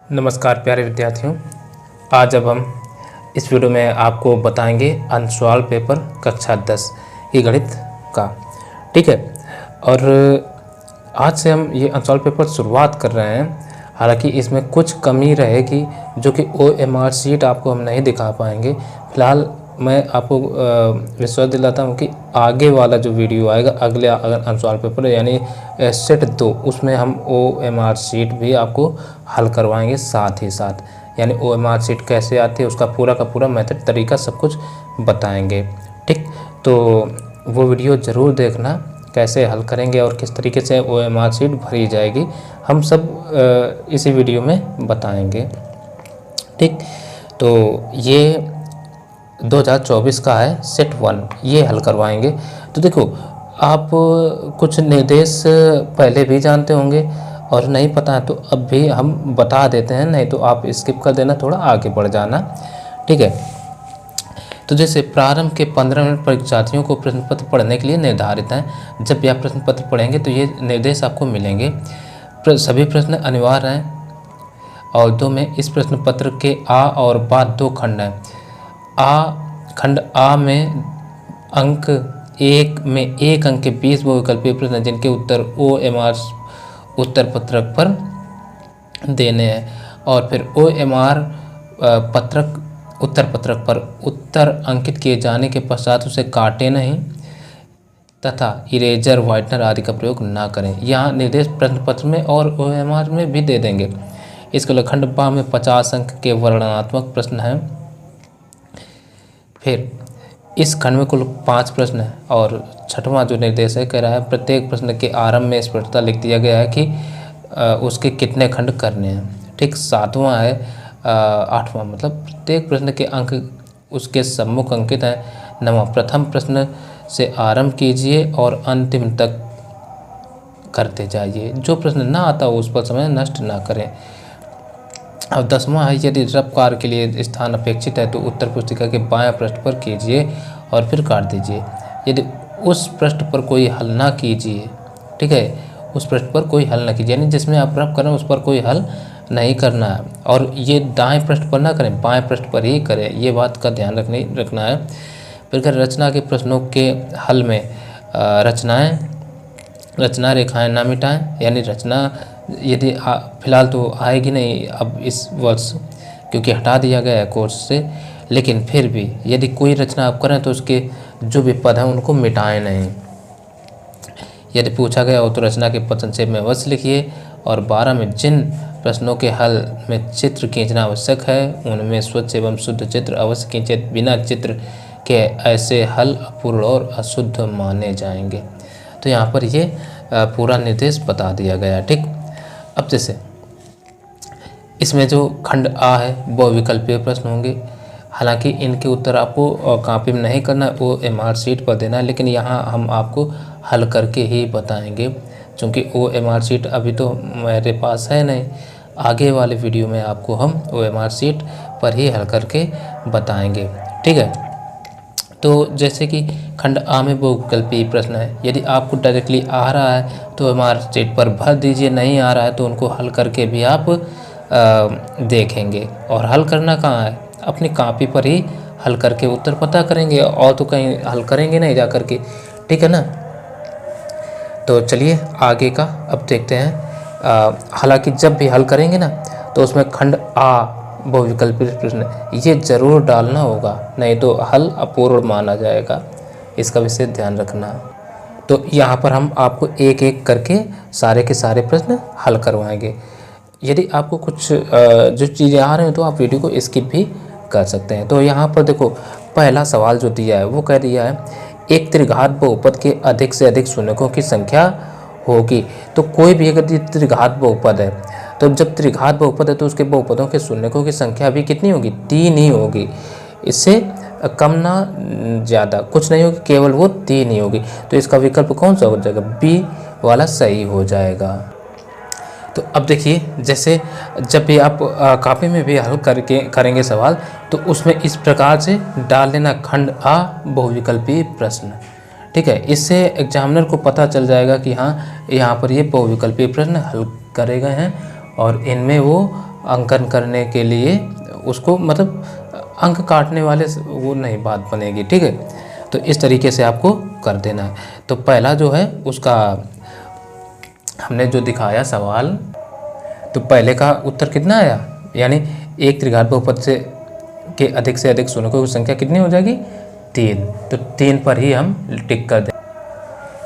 नमस्कार प्यारे विद्यार्थियों। आज अब हम इस वीडियो में आपको बताएंगे अनसॉल्व पेपर कक्षा 10 की गणित का। ठीक है, और आज से हम ये अनसॉल्व पेपर शुरुआत कर रहे हैं। हालांकि इसमें कुछ कमी रहेगी जो कि OMR शीट आपको हम नहीं दिखा पाएंगे। फिलहाल मैं आपको विश्वास दिलाता हूँ कि आगे वाला जो वीडियो आएगा अगले अनसॉल्व पेपर यानी सेट 2, उसमें हम OMR शीट भी आपको हल करवाएंगे साथ ही साथ। यानी OMR शीट कैसे आती है उसका पूरा का पूरा मेथड तरीका सब कुछ बताएंगे। ठीक, तो वो वीडियो ज़रूर देखना, कैसे हल करेंगे और किस तरीके से OMR शीट भरी जाएगी, हम सब इसी वीडियो में बताएंगे। ठीक, तो ये 2024 का है सेट 1, ये हल करवाएंगे। तो देखो, आप कुछ निर्देश पहले भी जानते होंगे और नहीं पता है तो अब भी हम बता देते हैं, नहीं तो आप स्किप कर देना, थोड़ा आगे बढ़ जाना। ठीक है, तो जैसे प्रारंभ के 15 मिनट परीक्षार्थियों को प्रश्न पत्र पढ़ने के लिए निर्धारित हैं। जब भी आप प्रश्न पत्र पढ़ेंगे तो ये निर्देश आपको मिलेंगे। सभी प्रश्न अनिवार्य हैं और 2 में इस प्रश्न पत्र के आ और बा 2 खंड हैं। खंड आ में अंक 1 में 1 अंक के 20 बहुविकल्पीय प्रश्न हैं जिनके उत्तर OMR उत्तर पत्रक पर देने हैं, और फिर OMR उत्तर पत्रक पर उत्तर अंकित किए जाने के पश्चात उसे काटे नहीं तथा इरेजर व्हाइटनर आदि का प्रयोग ना करें। यहाँ निर्देश प्रश्न पत्र में और OMR में भी दे देंगे। इसके लिए खंड बा में 50 अंक के वर्णनात्मक प्रश्न हैं। फिर इस खंड में कुल 5 प्रश्न हैं और 6वां जो निर्देश है कह रहा है प्रत्येक प्रश्न के आरंभ में स्पष्टता लिख दिया गया है कि उसके कितने खंड करने हैं। ठीक, 7वां है 8वां मतलब प्रत्येक प्रश्न के अंक उसके सम्मुख अंकित हैं। 9वां प्रथम प्रश्न से आरंभ कीजिए और अंतिम तक करते जाइए। जो प्रश्न ना आता हो उस पर समय नष्ट ना करें। अब 10वां है यदि रफ कार्य के लिए स्थान अपेक्षित है तो उत्तर पुस्तिका के बाएं पृष्ठ पर कीजिए और फिर काट दीजिए। यदि उस पृष्ठ पर कोई हल ना कीजिए, ठीक है, उस पृष्ठ पर कोई हल ना कीजिए, यानी जिसमें आप रफ करें उस पर कोई हल नहीं करना है। और ये दाएं पृष्ठ पर ना करें, बाएं पृष्ठ पर ही करें, ये बात का ध्यान रखना है। फिर रचना के प्रश्नों के हल में रचना रेखाएं ना मिटाएं, यानी रचना यदि फिलहाल तो आएगी नहीं अब इस वर्ष क्योंकि हटा दिया गया है कोर्स से, लेकिन फिर भी यदि कोई रचना आप करें तो उसके जो भी पद हैं उनको मिटाएं नहीं। यदि पूछा गया हो तो रचना के पद संक्षेप में अवश्य लिखिए। और 12 में जिन प्रश्नों के हल में चित्र खींचना आवश्यक है उनमें स्वच्छ एवं शुद्ध चित्र अवश्य खींचे। बिना चित्र के ऐसे हल अपूर्ण और अशुद्ध माने जाएंगे। तो यहाँ पर ये पूरा निर्देश बता दिया गया। ठीक, अब जैसे इसमें जो खंड आ है वो विकल्पीय प्रश्न होंगे। हालांकि इनके उत्तर आपको कॉपी में नहीं करना, OMR शीट पर देना है, लेकिन यहाँ हम आपको हल करके ही बताएंगे क्योंकि OMR शीट अभी तो मेरे पास है नहीं। आगे वाले वीडियो में आपको हम OMR शीट पर ही हल करके बताएंगे। ठीक है, तो जैसे कि खंड आ में बहुविकल्पीय प्रश्न है। यदि आपको डायरेक्टली आ रहा है तो OMR शीट पर भर दीजिए, नहीं आ रहा है तो उनको हल करके भी आप देखेंगे। और हल करना कहाँ है, अपनी कॉपी पर ही हल करके उत्तर पता करेंगे, और तो कहीं हल करेंगे नहीं जा करके। ठीक है ना, तो चलिए आगे का अब देखते हैं। हालांकि जब भी हल करेंगे ना तो उसमें खंड आ बहुविकल्पीय प्रश्न ये ज़रूर डालना होगा, नहीं तो हल अपूर्ण माना जाएगा। इसका विशेष ध्यान रखना। तो यहाँ पर हम आपको एक एक करके सारे के सारे प्रश्न हल करवाएंगे। यदि आपको कुछ जो चीज़ें आ रही हैं तो आप वीडियो को स्किप भी कर सकते हैं। तो यहाँ पर देखो, पहला सवाल जो दिया है वो कह दिया है एक त्रिघात बहुपद के अधिक से अधिक शून्यकों की संख्या होगी। तो कोई भी अगर त्रिघात बहुपद है तो जब त्रिघात बहुपद है तो उसके बहुपदों के शून्यकों की संख्या भी कितनी होगी, 3 ही होगी। इससे कम ना ज़्यादा कुछ नहीं होगी, केवल वो 3 ही होगी। तो इसका विकल्प कौन सा हो जाएगा, बी वाला सही हो जाएगा। तो अब देखिए, जैसे जब भी आप कॉपी में भी हल करेंगे सवाल तो उसमें इस प्रकार से डाल लेना खंड आ बहुविकल्पीय प्रश्न। ठीक है, इससे एग्जामिनर को पता चल जाएगा कि हाँ यहाँ पर ये बहुविकल्पीय प्रश्न हल करे गए हैं और इनमें वो अंकन करने के लिए उसको मतलब अंक काटने वाले वो नहीं बात बनेगी, ठीक है। तो इस तरीके से आपको कर देना है। तो पहला जो है उसका हमने जो दिखाया सवाल, तो पहले का उत्तर कितना आया, यानी एक त्रिघात बहुपद से अधिक शून्यों की संख्या कितनी हो जाएगी, 3। तो 3 पर ही हम टिक कर दें।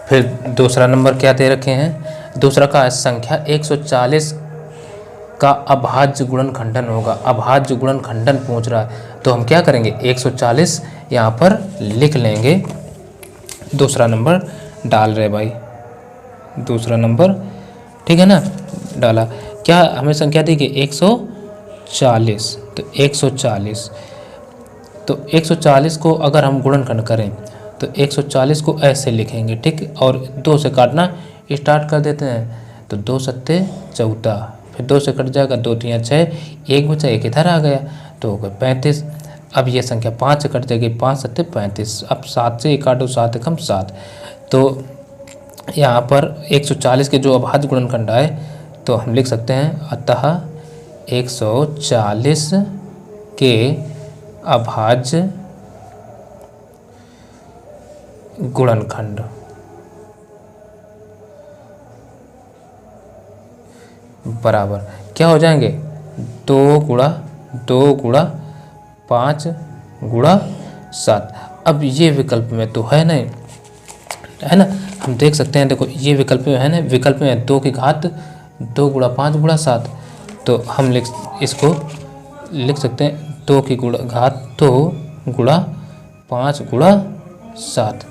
फिर दूसरा नंबर क्या दे रखे हैं, दूसरा का संख्या 140 का अभाज्य गुणनखंडन होगा। अभाज्य गुणनखंडन पूछ रहा है, तो हम क्या करेंगे, 140 यहाँ पर लिख लेंगे। दूसरा नंबर डाल रहे भाई, दूसरा नंबर, ठीक है ना, डाला। क्या हमें संख्या दी गई 140, तो 140, तो 140 को अगर हम गुणनखंड करें तो 140 को ऐसे लिखेंगे, ठीक, और 2 से काटना स्टार्ट कर देते हैं। तो 2 सत्ते 14, फिर 2 से कट जाएगा, 2 तिया 6, 1 बचा, 1 इधर आ गया, तो हो गया 35। अब ये संख्या 5 से कट जाएगी, 5 सत्ते 35, अब 7 से 1 काटो, 7 एकम 7। तो यहाँ पर 140 के जो अभाज्य गुणनखंड आए तो हम लिख सकते हैं, अतः 140 के अभाज्य गुणनखंड बराबर क्या हो जाएंगे, 2 गुणा 5 गुणा 7। अब ये विकल्प में तो है नहीं, है ना, हम देख सकते हैं, देखो ये विकल्प में है ना, विकल्प में 2 की घात 2 गुणा 5 गुणा 7, तो हम इसको लिख सकते हैं 2 की घात 2 गुणा 5 गुणा 7।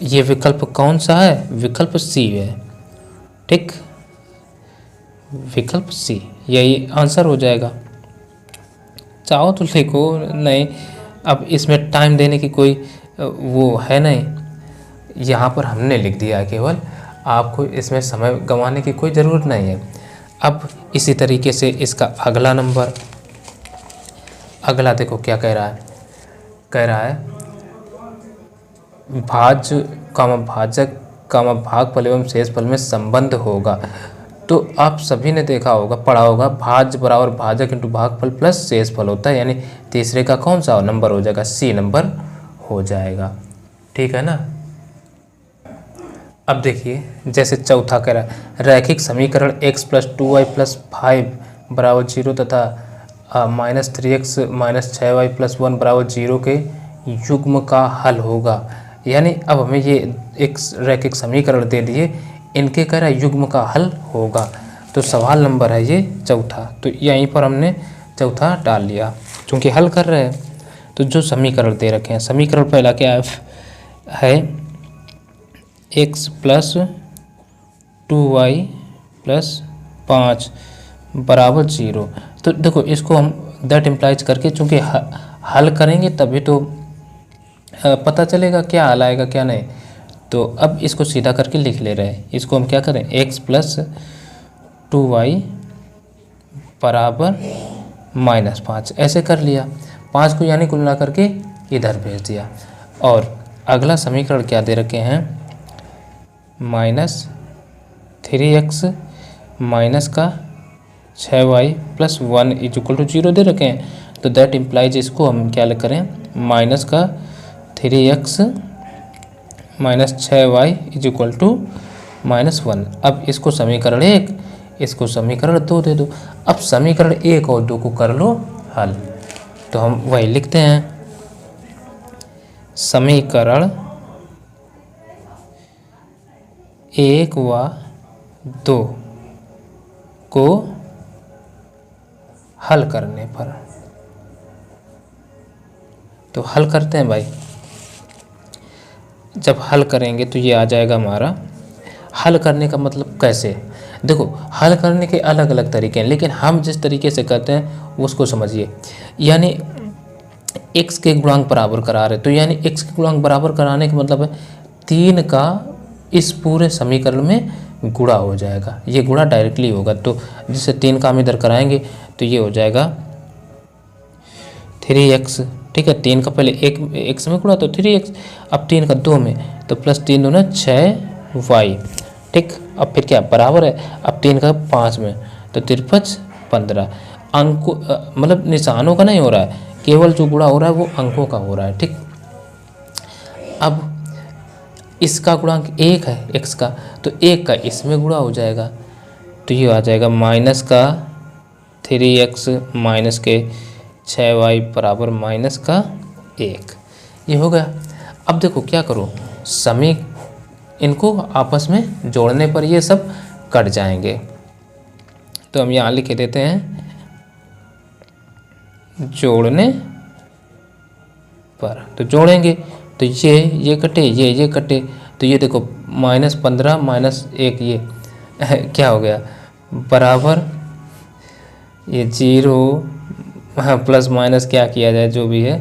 ये विकल्प कौन सा है, विकल्प सी है, ठीक, विकल्प सी, यही आंसर हो जाएगा। चाहो तो लिखो, नहीं अब इसमें टाइम देने की कोई वो है नहीं, यहाँ पर हमने लिख दिया है, केवल आपको इसमें समय गंवाने की कोई ज़रूरत नहीं है। अब इसी तरीके से इसका अगला नंबर, अगला देखो क्या कह रहा है भाज्य भाजक भागफल एवं शेषफल में संबंध होगा। तो आप सभी ने देखा होगा, पढ़ा होगा, भाज्य बराबर भाजक इंटू भागफल प्लस शेषफल होता है, यानी तीसरे का कौन सा नंबर हो जाएगा, सी नंबर हो जाएगा, ठीक है ना। अब देखिए जैसे चौथा कह रहा है, रैखिक समीकरण x + 2y + 5 = 0 तथा -3x - 6y + 1 = 0 के युग्म का हल होगा। यानी अब हमें ये एक रैखिक समीकरण दे दिए, इनके कह रहा है युग्म का हल होगा। तो सवाल नंबर है ये चौथा, तो यहीं पर हमने चौथा डाल लिया, क्योंकि हल कर रहे हैं। तो जो समीकरण दे रखे हैं, समीकरण पहला क्या है, x + 2y + 5 = 0। तो देखो इसको हम दैट इम्प्लाइज करके, चूँकि हल करेंगे तभी तो पता चलेगा क्या हल आएगा क्या नहीं। तो अब इसको सीधा करके लिख ले रहे हैं, इसको हम क्या करें, x + 2y = -5 ऐसे कर लिया, 5 को यानी कुल मिला करके इधर भेज दिया। और अगला समीकरण क्या दे रखे हैं, -3x - 6y + 1 = 0 दे रखे हैं। तो दैट इम्प्लाइज इसको हम क्या करें, -3x - 6y = -1। अब इसको समीकरण 1, इसको समीकरण 2 दे दो। अब समीकरण 1 और 2 को कर लो हल, तो हम वही लिखते हैं, समीकरण 1 व 2 को हल करने पर, तो हल करते हैं भाई। जब हल करेंगे तो ये आ जाएगा हमारा, हल करने का मतलब कैसे, देखो हल करने के अलग अलग तरीके हैं, लेकिन हम जिस तरीके से करते हैं उसको समझिए। यानी x के गुणांक बराबर करा रहे, तो यानी x के गुणांक बराबर कराने का मतलब है 3 का इस पूरे समीकरण में गुणा हो जाएगा, ये गुणा डायरेक्टली होगा। तो जिससे 3 का हम इधर कराएंगे तो ये हो जाएगा 3x, ठीक है, 3 का पहले एक में गुणा तो 3x, अब 3 का 2 में तो +3 दूना 6y, ठीक। अब फिर क्या बराबर है, अब 3 का 5 में तो 3×5 = 15। अंकों मतलब निशानों का नहीं हो रहा है, केवल जो गुणा हो रहा है वो अंकों का हो रहा है। ठीक, अब इसका गुणांक 1 है x का, तो 1 का इसमें गुणा हो जाएगा, तो ये आ जाएगा माइनस का 3x माइनस के 6y बराबर माइनस का 1। ये हो गया। अब देखो क्या करो, समी इनको आपस में जोड़ने पर ये सब कट जाएंगे, तो हम यहाँ लिख देते हैं जोड़ने पर। तो जोड़ेंगे तो ये कटे, ये कटे, तो ये देखो -15 -1 ये क्या हो गया बराबर ये 0 प्लस माइनस क्या किया जाए जो भी है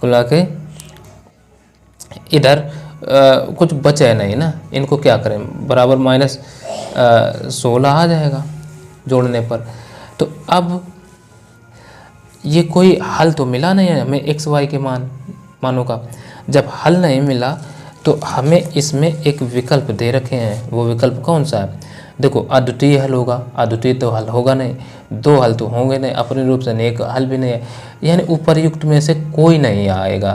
खुला के, इधर कुछ बचे नहीं ना, इनको क्या करें बराबर -16 आ जाएगा जोड़ने पर। तो अब ये कोई हल तो मिला नहीं है हमें x y के मानों का। जब हल नहीं मिला तो हमें इसमें एक विकल्प दे रखे हैं, वो विकल्प कौन सा है, देखो अद्वितीय हल होगा, अद्वितीय तो हल होगा नहीं, दो हल तो होंगे नहीं, अपने रूप से एक हल भी नहीं है, यानी उपर्युक्त में से कोई नहीं आएगा।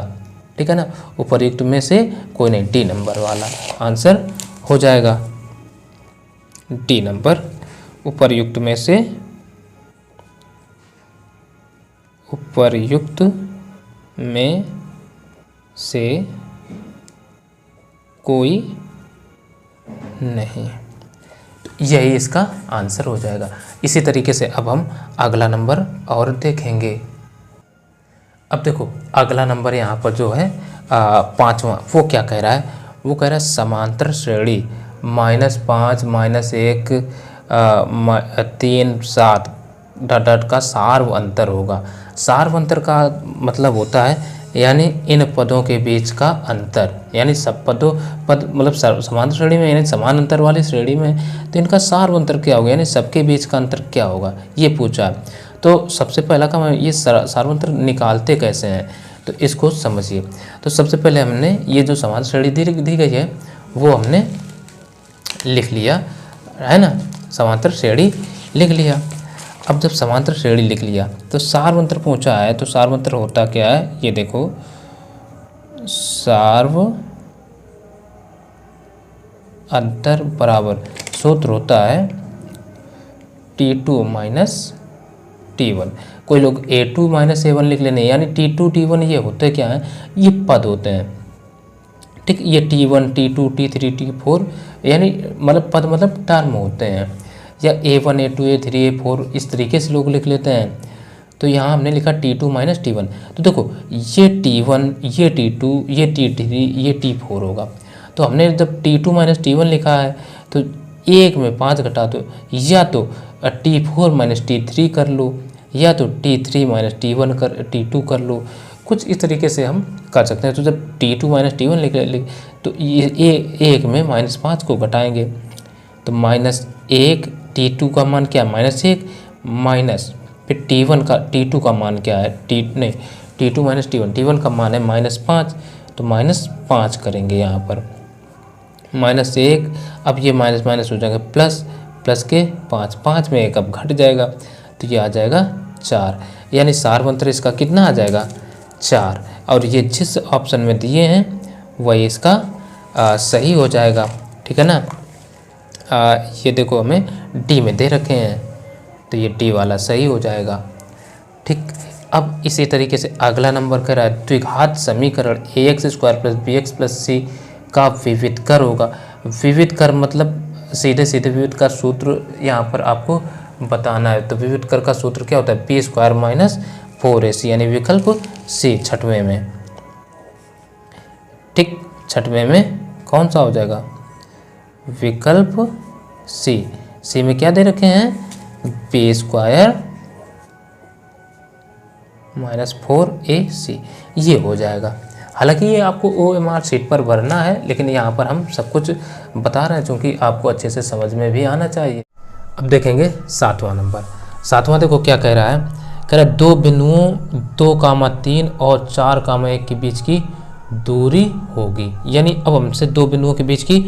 ठीक है ना, उपर्युक्त में से कोई नहीं, डी नंबर वाला आंसर हो जाएगा। डी नंबर उपर्युक्त में से, उपर्युक्त में से कोई नहीं, यही इसका आंसर हो जाएगा। इसी तरीके से अब हम अगला नंबर और देखेंगे। अब देखो अगला नंबर यहाँ पर जो है 5वां, वो क्या कह रहा है, वो कह रहा है समांतर श्रेणी -5 -1 3 7 डट का सार्व अंतर होगा। सार्व अंतर का मतलब होता है यानी इन पदों के बीच का अंतर, यानी सब पद मतलब समांतर श्रेणी में यानी समान अंतर वाली श्रेणी में, तो इनका सार्व अंतर क्या होगा, यानी सबके बीच का अंतर क्या होगा, ये पूछा है। तो सबसे पहला काम है ये सार्व अंतर निकालते कैसे हैं, तो इसको समझिए। तो सबसे पहले हमने ये जो समांतर श्रेणी दी गई है वो हमने लिख लिया है ना, समांतर श्रेणी लिख लिया। अब जब समांतर श्रेणी लिख लिया तो सार्व अंतर पूछा है, तो सार्व अंतर होता क्या है, ये देखो सार्व अंतर बराबर सूत्र होता है T2 माइनस T1। कोई लोग A2 माइनस A1 लिख लेने, यानी T2 T1 ये होते क्या हैं, ये पद होते हैं। ठीक, ये T1 T2 T3 T4 यानी मतलब पद मतलब टर्म होते हैं, या A1 A2 A3 A4 इस तरीके से लोग लिख लेते हैं। तो यहाँ हमने लिखा T2 माइनस T1, तो देखो ये T1 ये T2 ये T3 ये T4 होगा। तो हमने जब T2 माइनस T1 लिखा है तो 1 में 5 घटा दो, या तो T4 माइनस T3 कर लो, या तो T3 माइनस T1 T2 कर लो, कुछ इस तरीके से हम कर सकते हैं। तो जब T2 माइनस T1 लिख तो ये 1 में -5 को घटाएंगे, तो -1 T2 का मान क्या है -1 माइनस फिर T1 का T2 का मान क्या है T2 माइनस T1 का मान है -5, तो -5 करेंगे यहाँ पर -1। अब ये माइनस माइनस हो जाएगा प्लस के 5 में 1 अब घट जाएगा, तो ये आ जाएगा 4, यानी सार्व अंतर इसका कितना आ जाएगा 4। और ये जिस ऑप्शन में दिए हैं वही इसका सही हो जाएगा। ठीक है ना, ये देखो हमें डी में दे रखे हैं, तो ये डी वाला सही हो जाएगा। ठीक, अब इसी तरीके से अगला नंबर कह रहा है द्विघात समीकरण ax² + bx + c का विविध कर होगा। विविध कर मतलब सीधे विविध का सूत्र यहाँ पर आपको बताना है। तो विविध कर का सूत्र क्या होता है, p² - 4ac, यानी विकल्प सी 6वें में। ठीक, 6वें में कौन सा हो जाएगा, विकल्प सी में क्या दे रखे हैं, p² - 4ac, ये हो जाएगा। हालांकि ये आपको OMR शीट पर भरना है, लेकिन यहाँ पर हम सब कुछ बता रहे हैं क्योंकि आपको अच्छे से समझ में भी आना चाहिए। अब देखेंगे 7वां नंबर। 7वां देखो क्या कह रहा है, कह रहा है दो बिंदुओं 2,3 और 4,1 के बीच की दूरी होगी। यानी अब हमसे दो बिंदुओं के बीच की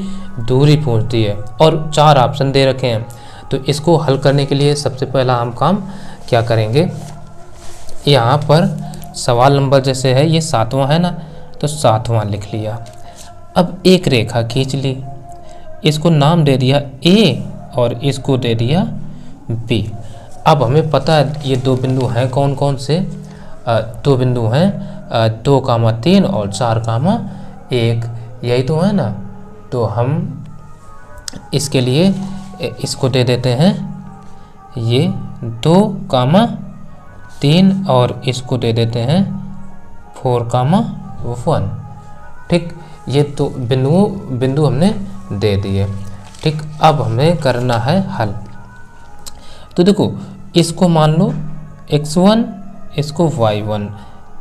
दूरी पूछती है और 4 ऑप्शन दे रखे हैं। तो इसको हल करने के लिए सबसे पहला हम काम क्या करेंगे, यहाँ पर सवाल नंबर जैसे है ये 7वां है ना, तो 7वां लिख लिया। अब एक रेखा खींच ली, इसको नाम दे दिया ए और इसको दे दिया बी। अब हमें पता है ये दो बिंदु हैं कौन कौन से, दो बिंदु हैं 2,3 और 4,1, यही तो है ना। तो हम इसके लिए इसको दे देते हैं ये 2,3 और इसको दे देते हैं 4,1। ठीक, ये तो बिंदु हमने दे दिए। ठीक, अब हमें करना है हल। तो देखो इसको मान लो x1, इसको y1,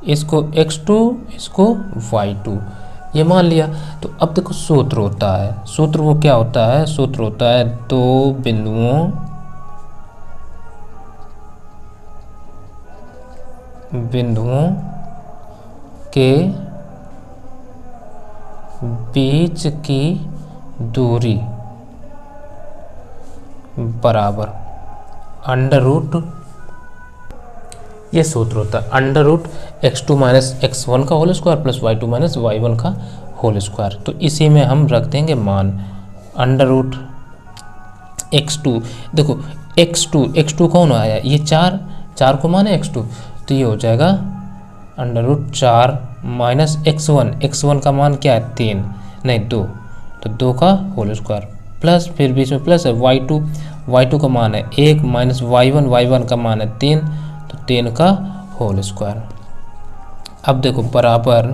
इसको x2, इसको y2, ये मान लिया। तो अब देखो सूत्र होता है, सूत्र वो क्या होता है, सूत्र होता है दो बिंदुओं के बीच की दूरी बराबर अंडर रूट, ये सूत्र होता है under root x2 minus x1 का whole square plus y2 minus y1 का होल स्क्वायर। तो इसी में हम रख देंगे मान अंडर रूट x2। देखो x2 कौन आया, ये 4 को माने x2, तो ये हो जाएगा अंडर रूट 4 माइनस x1 का मान क्या है 3 नहीं 2, तो 2 का होल स्क्वायर प्लस फिर बीच में प्लस है y2 का मान है 1 माइनस y1 का मान है 3, तो 3 का होल स्क्वायर। अब देखो बराबर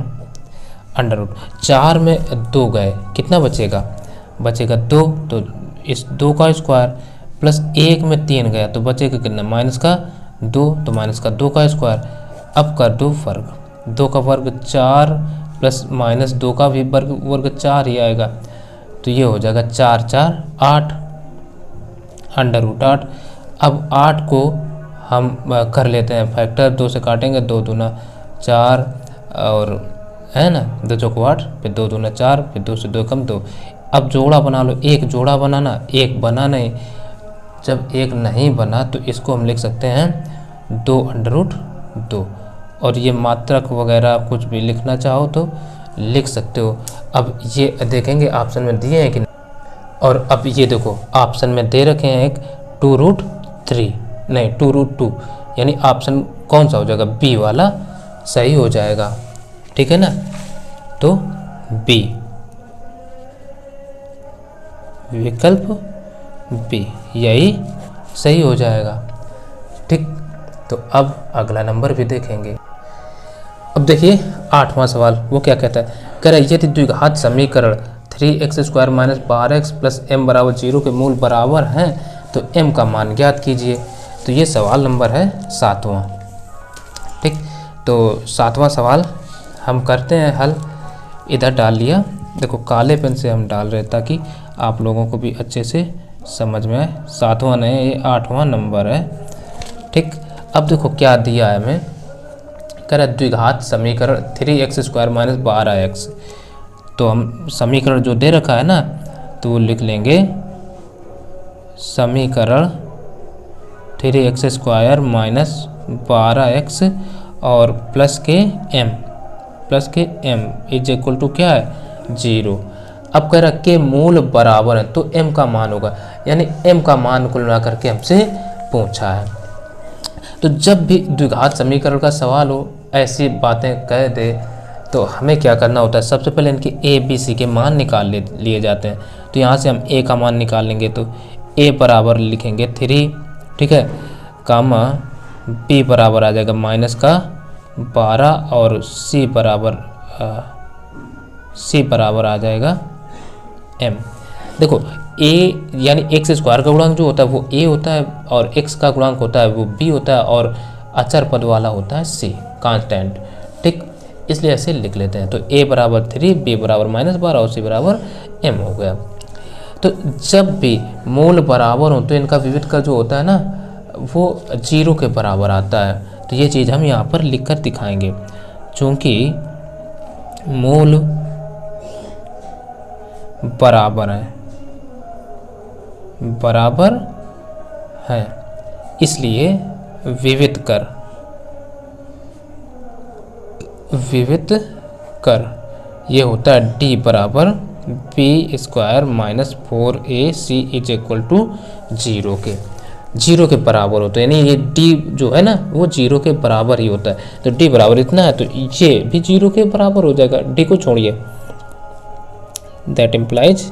अंडर रूट 4 में 2 गए, कितना बचेगा 2, तो इस 2 का स्क्वायर प्लस 1 में 3 गया तो बचेगा कितना माइनस का 2, तो माइनस का 2 का स्क्वायर। अब कर दो वर्ग, 2 का वर्ग 4 प्लस माइनस 2 का भी वर्ग 4 ही आएगा, तो ये हो जाएगा 4 4 8 अंडर रूट 8। अब 8 को हम कर लेते हैं फैक्टर, 2 से काटेंगे 2 दूना 4 और है ना 2 चौको 8, फिर 2 दूना 4, फिर 2 से 2 कम 2। अब जोड़ा बना लो, एक जोड़ा बनाना, एक बना नहीं, जब एक नहीं बना तो इसको हम लिख सकते हैं 2 अंडर रूट 2, और ये मात्रक वगैरह कुछ भी लिखना चाहो तो लिख सकते हो। अब ये देखेंगे ऑप्शन में दिए हैं कि नहीं, और अब ये देखो ऑप्शन में दे रखे हैं एक 2 रूट 3 नहीं 2 रूट 2, यानी ऑप्शन कौन सा हो जाएगा, बी वाला सही हो जाएगा। ठीक है ना, तो बी विकल्प बी यही सही हो जाएगा। ठीक, तो अब अगला नंबर भी देखेंगे। अब देखिए 8वां सवाल वो क्या कहता है, कह रहा है यदि द्विघात समीकरण 3x² minus 12x plus m बराबर 0 के मूल बराबर हैं तो m का मान ज्ञात कीजिए। तो ये सवाल नंबर है 7वां। ठीक, तो 7वां सवाल हम करते हैं हल, इधर डाल लिया, देखो काले पेन से हम डाल रहे ताकि आप लोगों को भी अच्छे से समझ में आए। 7वां नहीं, ये 8वां नंबर है। ठीक, अब देखो क्या दिया है हमें, कह रहा है द्विघात समीकरण 3x² माइनस 12x। तो हम समीकरण जो दे रखा है ना तो वो लिख लेंगे समीकरण 3x² माइनस 12x और प्लस के m इज इक्वल टू क्या है 0। अब कह रहा के मूल बराबर है तो m का मान होगा, यानी m का मान कुल मिला करके हमसे पूछा है। तो जब भी द्विघात समीकरण का सवाल हो ऐसी बातें कह दे तो हमें क्या करना होता है, सबसे पहले इनके a b c के मान निकाल लिए जाते हैं। तो यहाँ से हम a का मान निकाल लेंगे, तो a बराबर लिखेंगे 3, ठीक है, कामा b बराबर आ जाएगा माइनस का 12 और c बराबर आ जाएगा m। देखो a यानी x² का गुणांक जो होता है वो a होता है और x का गुणांक होता है वो b होता है और अचर पद वाला होता है c कांस्टेंट। ठीक, इसलिए ऐसे लिख लेते हैं। तो a बराबर 3, b बराबर माइनस 12 और c बराबर m हो गया। तो जब भी मूल बराबर हो तो इनका विविध का जो होता है ना वो 0 के बराबर आता है। तो ये चीज़ हम यहाँ पर लिख कर दिखाएंगे, चूँकि मूल बराबर है इसलिए विविध कर ये होता है d बराबर b square minus 4ac is equal to 0 के, 0 के बराबर होता है। यानी ये d जो है ना वो 0 के बराबर ही होता है। तो d बराबर इतना है तो ये भी 0 के बराबर हो जाएगा, d को छोड़िए। दैट इम्प्लाइज,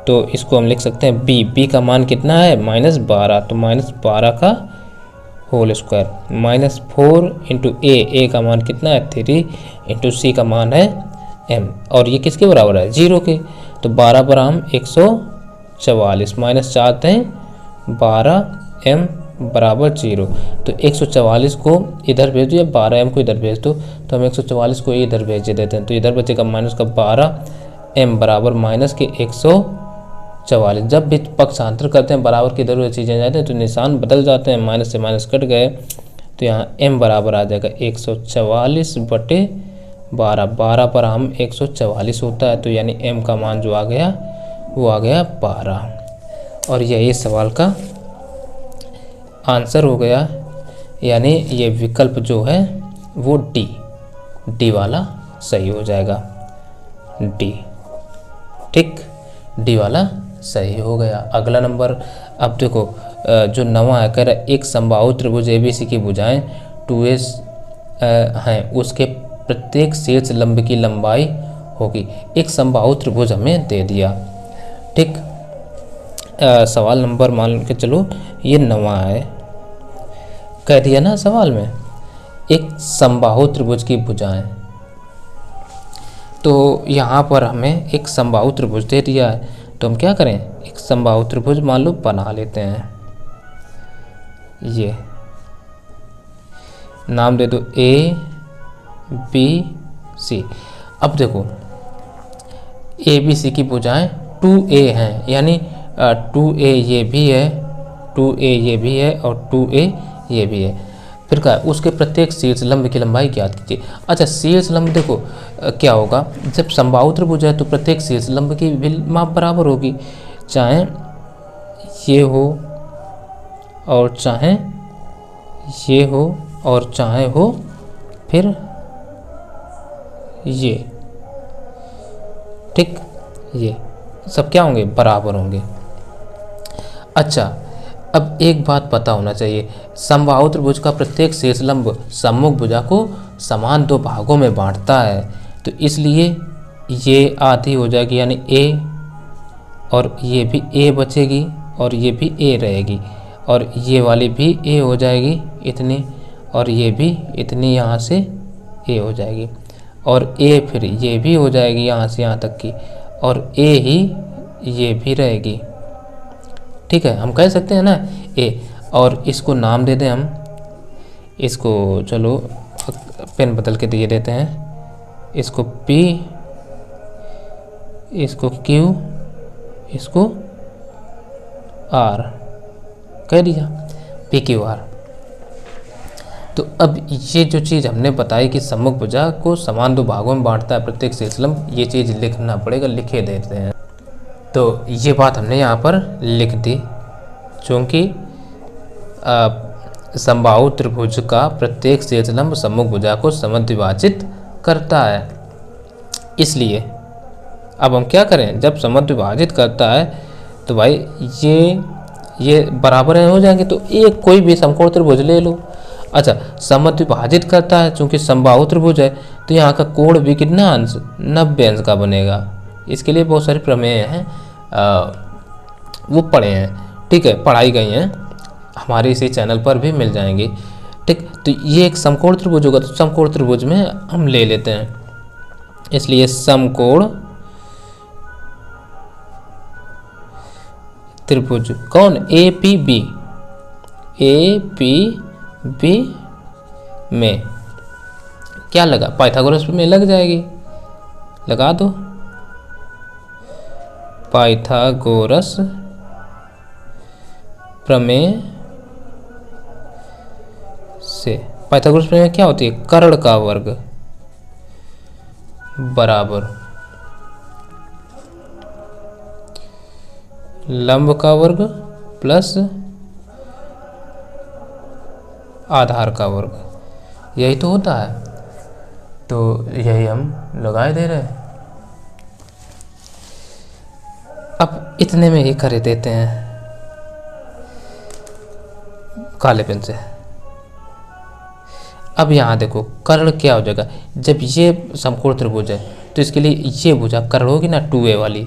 तो इसको हम लिख सकते हैं b का मान कितना है -12, तो -12 का होल स्क्वायर माइनस 4 इंटू ए का मान कितना है 3 इंटू सी का मान है m, और ये किसके बराबर है 0 के। तो 12 पर हम 144 माइनस 4 हैं 12m बराबर 0। तो 144 को इधर भेज दो या 12m को इधर भेज दो, तो हम 144 को इधर भेज देते हैं। तो इधर बचेगा माइनस का 12m बराबर माइनस के 144। जब भी पक्षांतर करते हैं बराबर की इधर चीज़ें जाते हैं तो निशान बदल जाते हैं, माइनस से माइनस कट गए, तो यहाँ m बराबर आ जाएगा 144 बटे 12 पर हम 144 होता है। तो यानी m का मान जो आ गया वो आ गया 12, और यही सवाल का आंसर हो गया। यानी ये विकल्प जो है वो डी वाला सही हो जाएगा, डी, ठीक, डी वाला सही हो गया। अगला नंबर, अब देखो जो नवा है कह रहा है एक समबाहु त्रिभुज एबीसी की भुजाएं 2s हैं, उसके प्रत्येक शीर्ष लंब की लंबाई होगी। एक समबाहु त्रिभुज हमें दे दिया, ठीक। सवाल नंबर मान के चलो ये नवा है, कह दिया ना सवाल में एक समबाहु त्रिभुज की भुजाएं, तो यहाँ पर हमें एक समबाहु त्रिभुज दे दिया है। तो हम क्या करें, एक समबाहु त्रिभुज मान लो बना लेते हैं। ये नाम दे दो ए बी सी। अब देखो ए बी सी की भुजाएं 2a हैं, यानी 2a ये भी है, 2a ये भी है और 2a ये भी है। फिर क्या, उसके प्रत्येक शीर्ष लंब की लंबाई ज्ञात कीजिए। अच्छा, शीर्ष लंब देखो क्या होगा, जब समबाहु त्रिभुज है तो प्रत्येक शीर्ष लंब की भी माप बराबर होगी, चाहे ये हो और चाहे ये हो और चाहे हो फिर ये, ठीक, ये सब क्या होंगे, बराबर होंगे। अच्छा, अब एक बात पता होना चाहिए, समबाहु त्रिभुज का प्रत्येक शीर्ष लंब सम्मुख भुजा को समान 2 भागों में बांटता है, तो इसलिए ये आधी हो जाएगी, यानी a, और ये भी a बचेगी और ये भी a रहेगी, और ये वाली भी a हो जाएगी इतनी, और ये भी इतनी यहाँ से a हो जाएगी, और a फिर ये भी हो जाएगी यहाँ से यहाँ तक की, और a ही ये भी रहेगी, ठीक है। हम कह सकते हैं ना a, और इसको नाम दे दें हम, इसको चलो पेन बदल के दिए देते हैं, इसको P, इसको Q, इसको R कह दिया, PQR। तो अब ये जो चीज़ हमने बताई कि सम्मुख भुजा को समान 2 भागों में बांटता है प्रत्येक शीर्ष लंब, ये चीज़ लिखना पड़ेगा, लिखे देते हैं। तो ये बात हमने यहाँ पर लिख दी, चूँकि समबाहु त्रिभुज का प्रत्येक शीर्ष लंब सम्मुख भुजा को समद्विभाजित करता है, इसलिए अब हम क्या करें, जब समद्विभाजित करता है तो भाई ये बराबर हो जाएंगे, तो एक कोई भी समकोण त्रिभुज ले लो। अच्छा, समद्विभाजित करता है, चूँकि समबाहु त्रिभुज है तो यहाँ का कोण भी कितना अंश, 90 अंश का बनेगा। इसके लिए बहुत सारे प्रमेय हैं, वो पढ़े हैं, ठीक है, पढ़ाई गई हैं, हमारे इसी चैनल पर भी मिल जाएंगी, ठीक। तो ये एक समकोण त्रिभुज होगा, तो समकोण त्रिभुज में हम ले लेते हैं, इसलिए समकोण त्रिभुज कौन, APB में क्या लगा, पाइथागोरस में लग जाएगी, लगा दो, पाइथागोरस प्रमेय से। पाइथागोरस प्रमेय क्या होती है, कर्ण का वर्ग बराबर लंब का वर्ग प्लस आधार का वर्ग, यही तो होता है। तो यही हम लगाए दे रहे हैं। अब इतने में ही कर देते हैं काले पेन से। अब यहाँ देखो कर्ण क्या हो जाएगा, जब ये समकोण त्रिभुज है तो इसके लिए ये भुजा कर्ण होगी ना 2a वाली,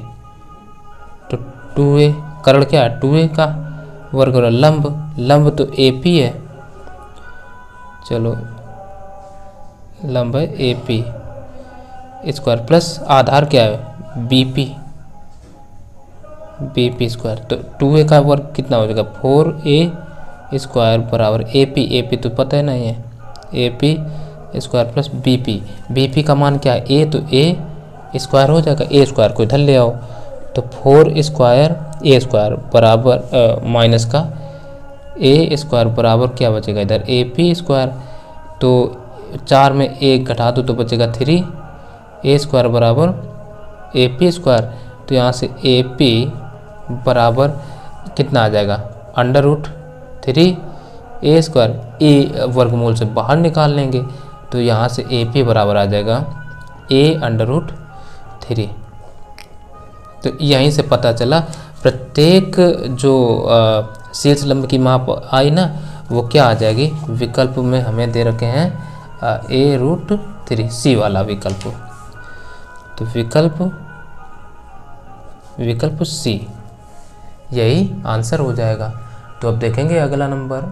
तो 2a कर्ण क्या है 2a का वर्ग और लंब तो AP है, चलो लंब है AP स्क्वायर प्लस आधार क्या है BP स्क्वायर, तो 2a का वर्ग कितना हो जाएगा 4a स्क्वायर बराबर AP तो पता है नहीं है AP स्क्वायर प्लस BP का मान क्या है a, तो a स्क्वायर हो जाएगा, a स्क्वायर को इधर ले आओ तो 4 स्क्वायर a स्क्वायर बराबर माइनस का a स्क्वायर बराबर क्या बचेगा इधर AP स्क्वायर, तो 4 में 1 घटा दो तो बचेगा 3a स्क्वायर बराबर AP स्क्वायर, तो यहाँ से AP बराबर कितना आ जाएगा √3a स्क्वायर, a वर्गमूल से बाहर निकाल लेंगे तो यहाँ से AP बराबर आ जाएगा a√3। तो यहीं से पता चला प्रत्येक जो शीर्ष लंब की माप आई ना वो क्या आ जाएगी, विकल्प में हमें दे रखे हैं a√3 C वाला विकल्प, तो विकल्प C यही आंसर हो जाएगा। तो अब देखेंगे अगला नंबर।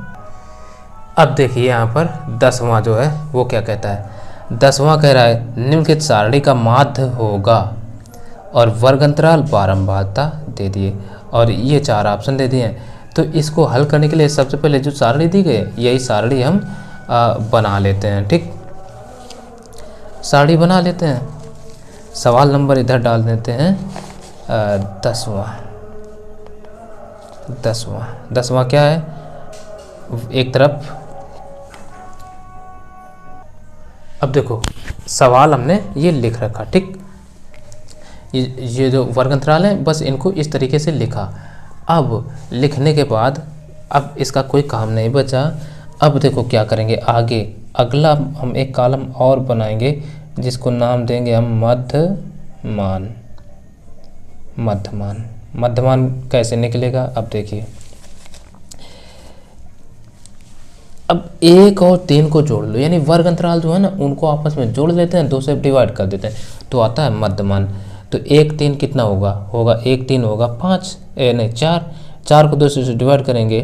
अब देखिए यहाँ पर 10वां जो है वो क्या कहता है, 10वां कह रहा है निम्नलिखित सारणी का माध्य होगा और वर्ग अंतराल बारंबारता दे दिए और ये 4 ऑप्शन दे दिए हैं। तो इसको हल करने के लिए सबसे पहले जो सारणी दी गई है यही सारणी हम बना लेते हैं। ठीक, सारणी बना लेते हैं, सवाल नंबर इधर डाल देते हैं 10वां क्या है, एक तरफ अब देखो सवाल हमने ये लिख रखा। ठीक, ये जो वर्ग अंतराल है बस इनको इस तरीके से लिखा। अब लिखने के बाद अब इसका कोई काम नहीं बचा। अब देखो क्या करेंगे आगे, अगला हम एक कॉलम और बनाएंगे जिसको नाम देंगे हम मध्यमान कैसे निकलेगा, अब देखिए। अब 1 और 3 को जोड़ लो, यानी वर्ग अंतराल जो है ना उनको आपस में जोड़ लेते हैं, 2 से डिवाइड कर देते हैं तो आता है मध्यमान। तो 1 3 कितना होगा 1 3 होगा 5 नहीं 4 को 2 से डिवाइड करेंगे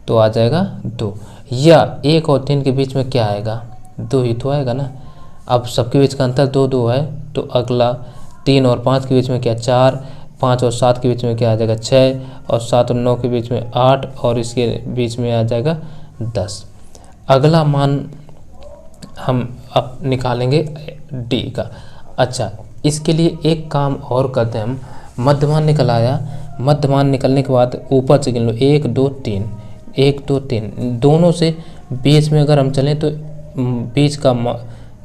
तो आ जाएगा 2, या 1 और 3 के बीच में क्या आएगा 2 ही तो आएगा ना। अब सबके बीच का अंतर 2 2 है, तो अगला 3 और 5 के बीच में क्या 4, 5 और 7 के बीच में क्या आ जाएगा 6, और 7 और 9 के बीच में 8, और इसके बीच में आ जाएगा 10। अगला मान हम अब निकालेंगे D का। अच्छा, इसके लिए एक काम और करते हैं हम, मध्यमान निकल आया, मध्यमान निकलने के बाद ऊपर से गिन लो 1 2 3, दोनों से बीच में अगर हम चलें तो बीच का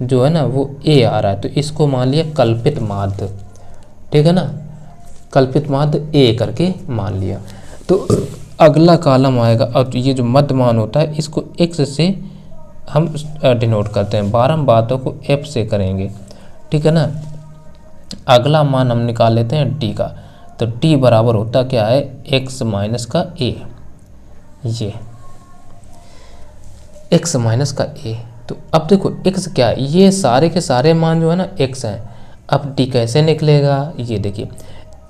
जो है ना वो A आ रहा है, तो इसको मान लिया कल्पित माध्य। ठीक है ना, कल्पित माध्य A करके मान लिया। तो अगला कॉलम आएगा, और ये जो मध्यमान होता है इसको X से हम डिनोट करते हैं, बारंबारता को F से करेंगे। ठीक है ना, अगला मान हम निकाल लेते हैं D का। तो D बराबर होता क्या है x माइनस का a, ये x माइनस का a। तो अब देखो x क्या है, ये सारे के सारे मान जो है ना x हैं। अब D कैसे निकलेगा, ये देखिए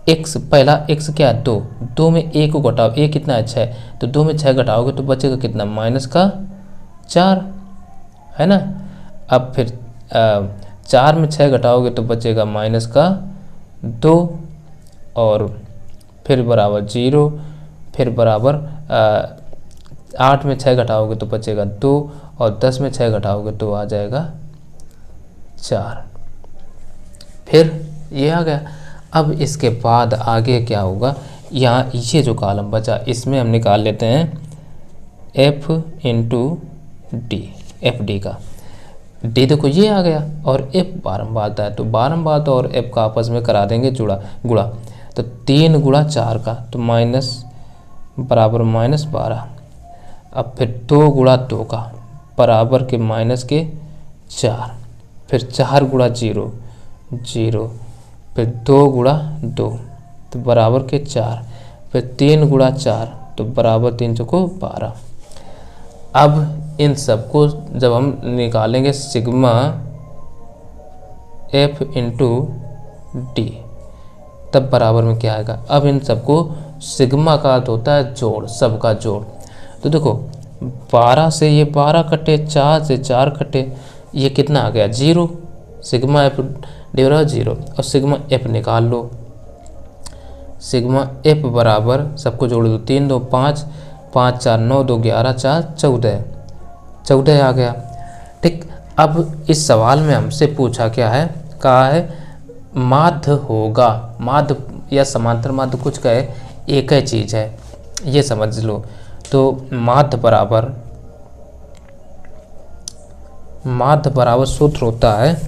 x, पहला x क्या है 2 में a को घटाओ, a कितना है 6, तो 2 में 6 घटाओगे तो बचेगा कितना माइनस का 4, है ना। अब फिर 4 में 6 घटाओगे तो बचेगा माइनस का 2, और फिर बराबर 0, फिर बराबर 8 में 6 घटाओगे तो बचेगा 2, और 10 में 6 घटाओगे तो आ जाएगा 4। फिर ये आ गया। अब इसके बाद आगे क्या होगा, यहाँ ये जो कॉलम बचा इसमें हम निकाल लेते हैं F into D, F D का। डी देखो ये आ गया, और F बारंबारता है, तो बारंबारता और F का आपस में करा देंगे गुणा। तो 3 गुणा 4 का, तो माइनस बराबर -12। अब फिर 2 गुणा 2 का, बराबर के माइनस के 4, फिर 4 गुणा 0 0, फिर 2 गुणा 2 तो बराबर के 4, फिर 3 गुणा 4 तो बराबर 3 चौको 12। अब इन सबको जब हम निकालेंगे सिग्मा एफ इंटू डी तब बराबर में क्या आएगा। अब इन सबको सिग्मा का अर्थ होता है जोड़, सबका जोड़। तो देखो 12 से ये 12 कटे, 4 से 4 कटे, ये कितना आ गया 0। सिग्मा एफ डी बराबर 0 और सिग्मा एफ निकाल लो। सिग्मा एफ बराबर सबको जोड़ दो, 3 2 5, 5 4 9 2 11 4 14, 14 आ गया। ठीक, अब इस सवाल में हमसे पूछा क्या है, कहा है माध्य होगा, माध्य या समांतर माध्य कुछ कहे, एक ही चीज़ है, ये समझ लो। तो माध्य बराबर सूत्र होता है,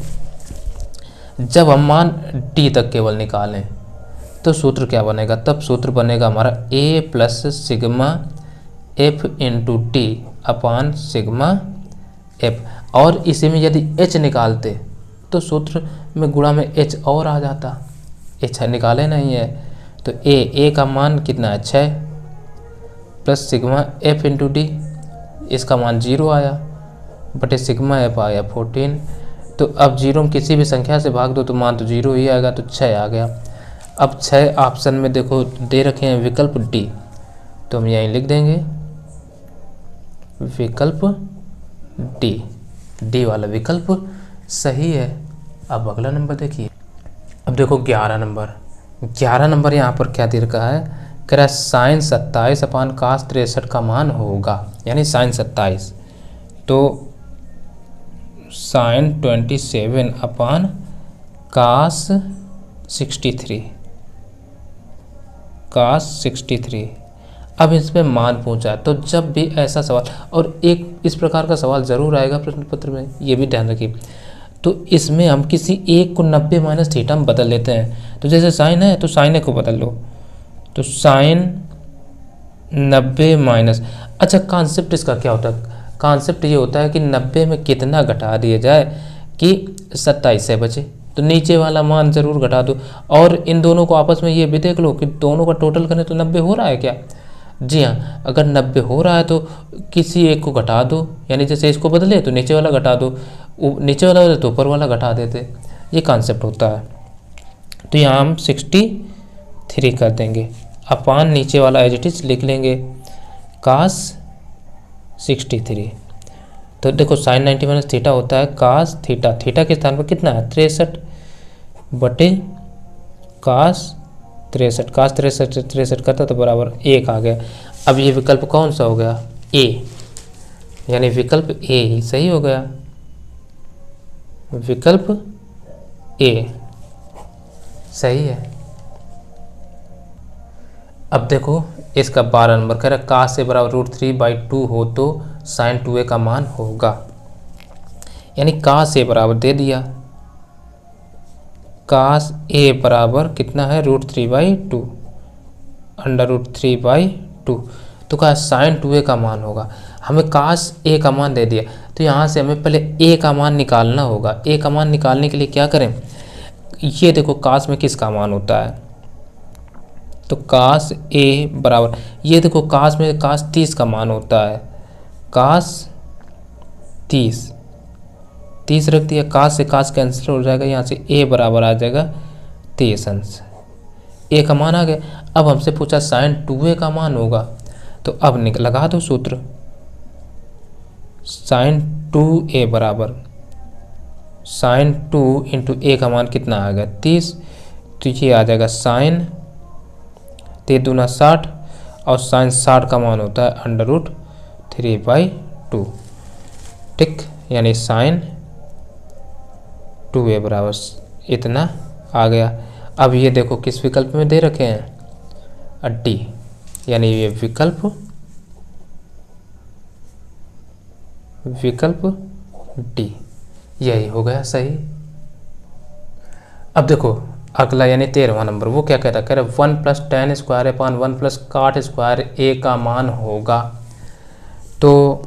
जब हम मान डी तक केवल निकालें तो सूत्र क्या बनेगा, तब सूत्र बनेगा हमारा a plus sigma F into D upon sigma F. और इसी में यदि h निकालते तो सूत्र में गुणा में h और आ जाता, h निकाले नहीं है तो a का मान कितना है 6 plus sigma F into D, इसका मान 0 आया बटे सिग्मा एफ आया 14। तो अब 0 में किसी भी संख्या से भाग दो तो मान तो 0 ही आएगा, तो 6 आ गया। अब 6 ऑप्शन में देखो दे रखे हैं विकल्प डी, तो हम यहीं लिख देंगे विकल्प डी वाला विकल्प सही है। अब अगला नंबर देखिए, अब देखो 11 नंबर यहाँ पर क्या दे रखा है, कह रहा है साइन 27 अपान कास 63 का मान होगा, यानी साइन 27 तो साइन 27 अपान कास 63। अब इसमें मान पूछा है, तो जब भी ऐसा सवाल, और एक इस प्रकार का सवाल ज़रूर आएगा प्रश्न पत्र में, ये भी ध्यान रखिए। तो इसमें हम किसी एक को 90 माइनस थीटा में बदल लेते हैं। तो जैसे साइन है तो साइन को बदल लो, तो साइन 90 माइनस, अच्छा कॉन्सेप्ट इसका क्या होता है, कॉन्सेप्ट ये होता है कि 90 में कितना घटा दिया जाए कि 27 से बचे, तो नीचे वाला मान ज़रूर घटा दो। और इन दोनों को आपस में ये भी देख लो कि दोनों का टोटल करें तो 90 हो रहा है क्या। जी हाँ, अगर 90 हो रहा है तो किसी एक को घटा दो, यानी जैसे इसको बदले तो नीचे वाला घटा दो, नीचे वाला बदले तो ऊपर वाला घटा देते, ये कॉन्सेप्ट होता है। तो यहाँ हम 63 कर देंगे, अपान नीचे वाला एज इट इज लिख लेंगे कास 63। तो देखो साइन 90 माइनस थीटा होता है कास थीटा, थीटा के स्थान पर कितना है 63 बटे कास 63, कास 63 करता तो बराबर 1 आ गया। अब ये विकल्प कौन सा हो गया, ए, यानी विकल्प ए ही सही हो गया, विकल्प ए सही है। अब देखो इसका 12 नंबर कह रहा है कास से बराबर √3/2 हो तो साइन 2a का मान होगा, यानी कास ए बराबर दे दिया, कास ए बराबर कितना है √3/2 √3/2, तो कहा साइन 2a का मान होगा। हमें कास ए का मान दे दिया, तो यहाँ से हमें पहले ए का मान निकालना होगा। ए का मान निकालने के लिए क्या करें, ये देखो कास में किसका मान होता है, तो कास ए बराबर, ये देखो कास में कास 30 का मान होता है, कास 30 रख दिया, कास से कास कैंसिल हो जाएगा, यहाँ से ए बराबर आ जाएगा 30 अंश, ए का मान आ गया। अब हमसे पूछा साइन 2a का मान होगा, तो अब लगा दो सूत्र, साइन 2a बराबर साइन 2 इंटू ए का मान कितना आ गया 30, तो ये आ जाएगा साइन 3 दूना 60 और साइन 60 का मान होता है √3/2, ठीक, यानी साइन 2a बराबर इतना आ गया। अब ये देखो किस विकल्प में दे रखे हैं डी, यानी ये विकल्प डी यही हो गया सही। अब देखो अगला यानी 13वां नंबर, वो क्या कहता है, कह रहे 1 + tan² अपान 1 + cot² a का मान होगा। तो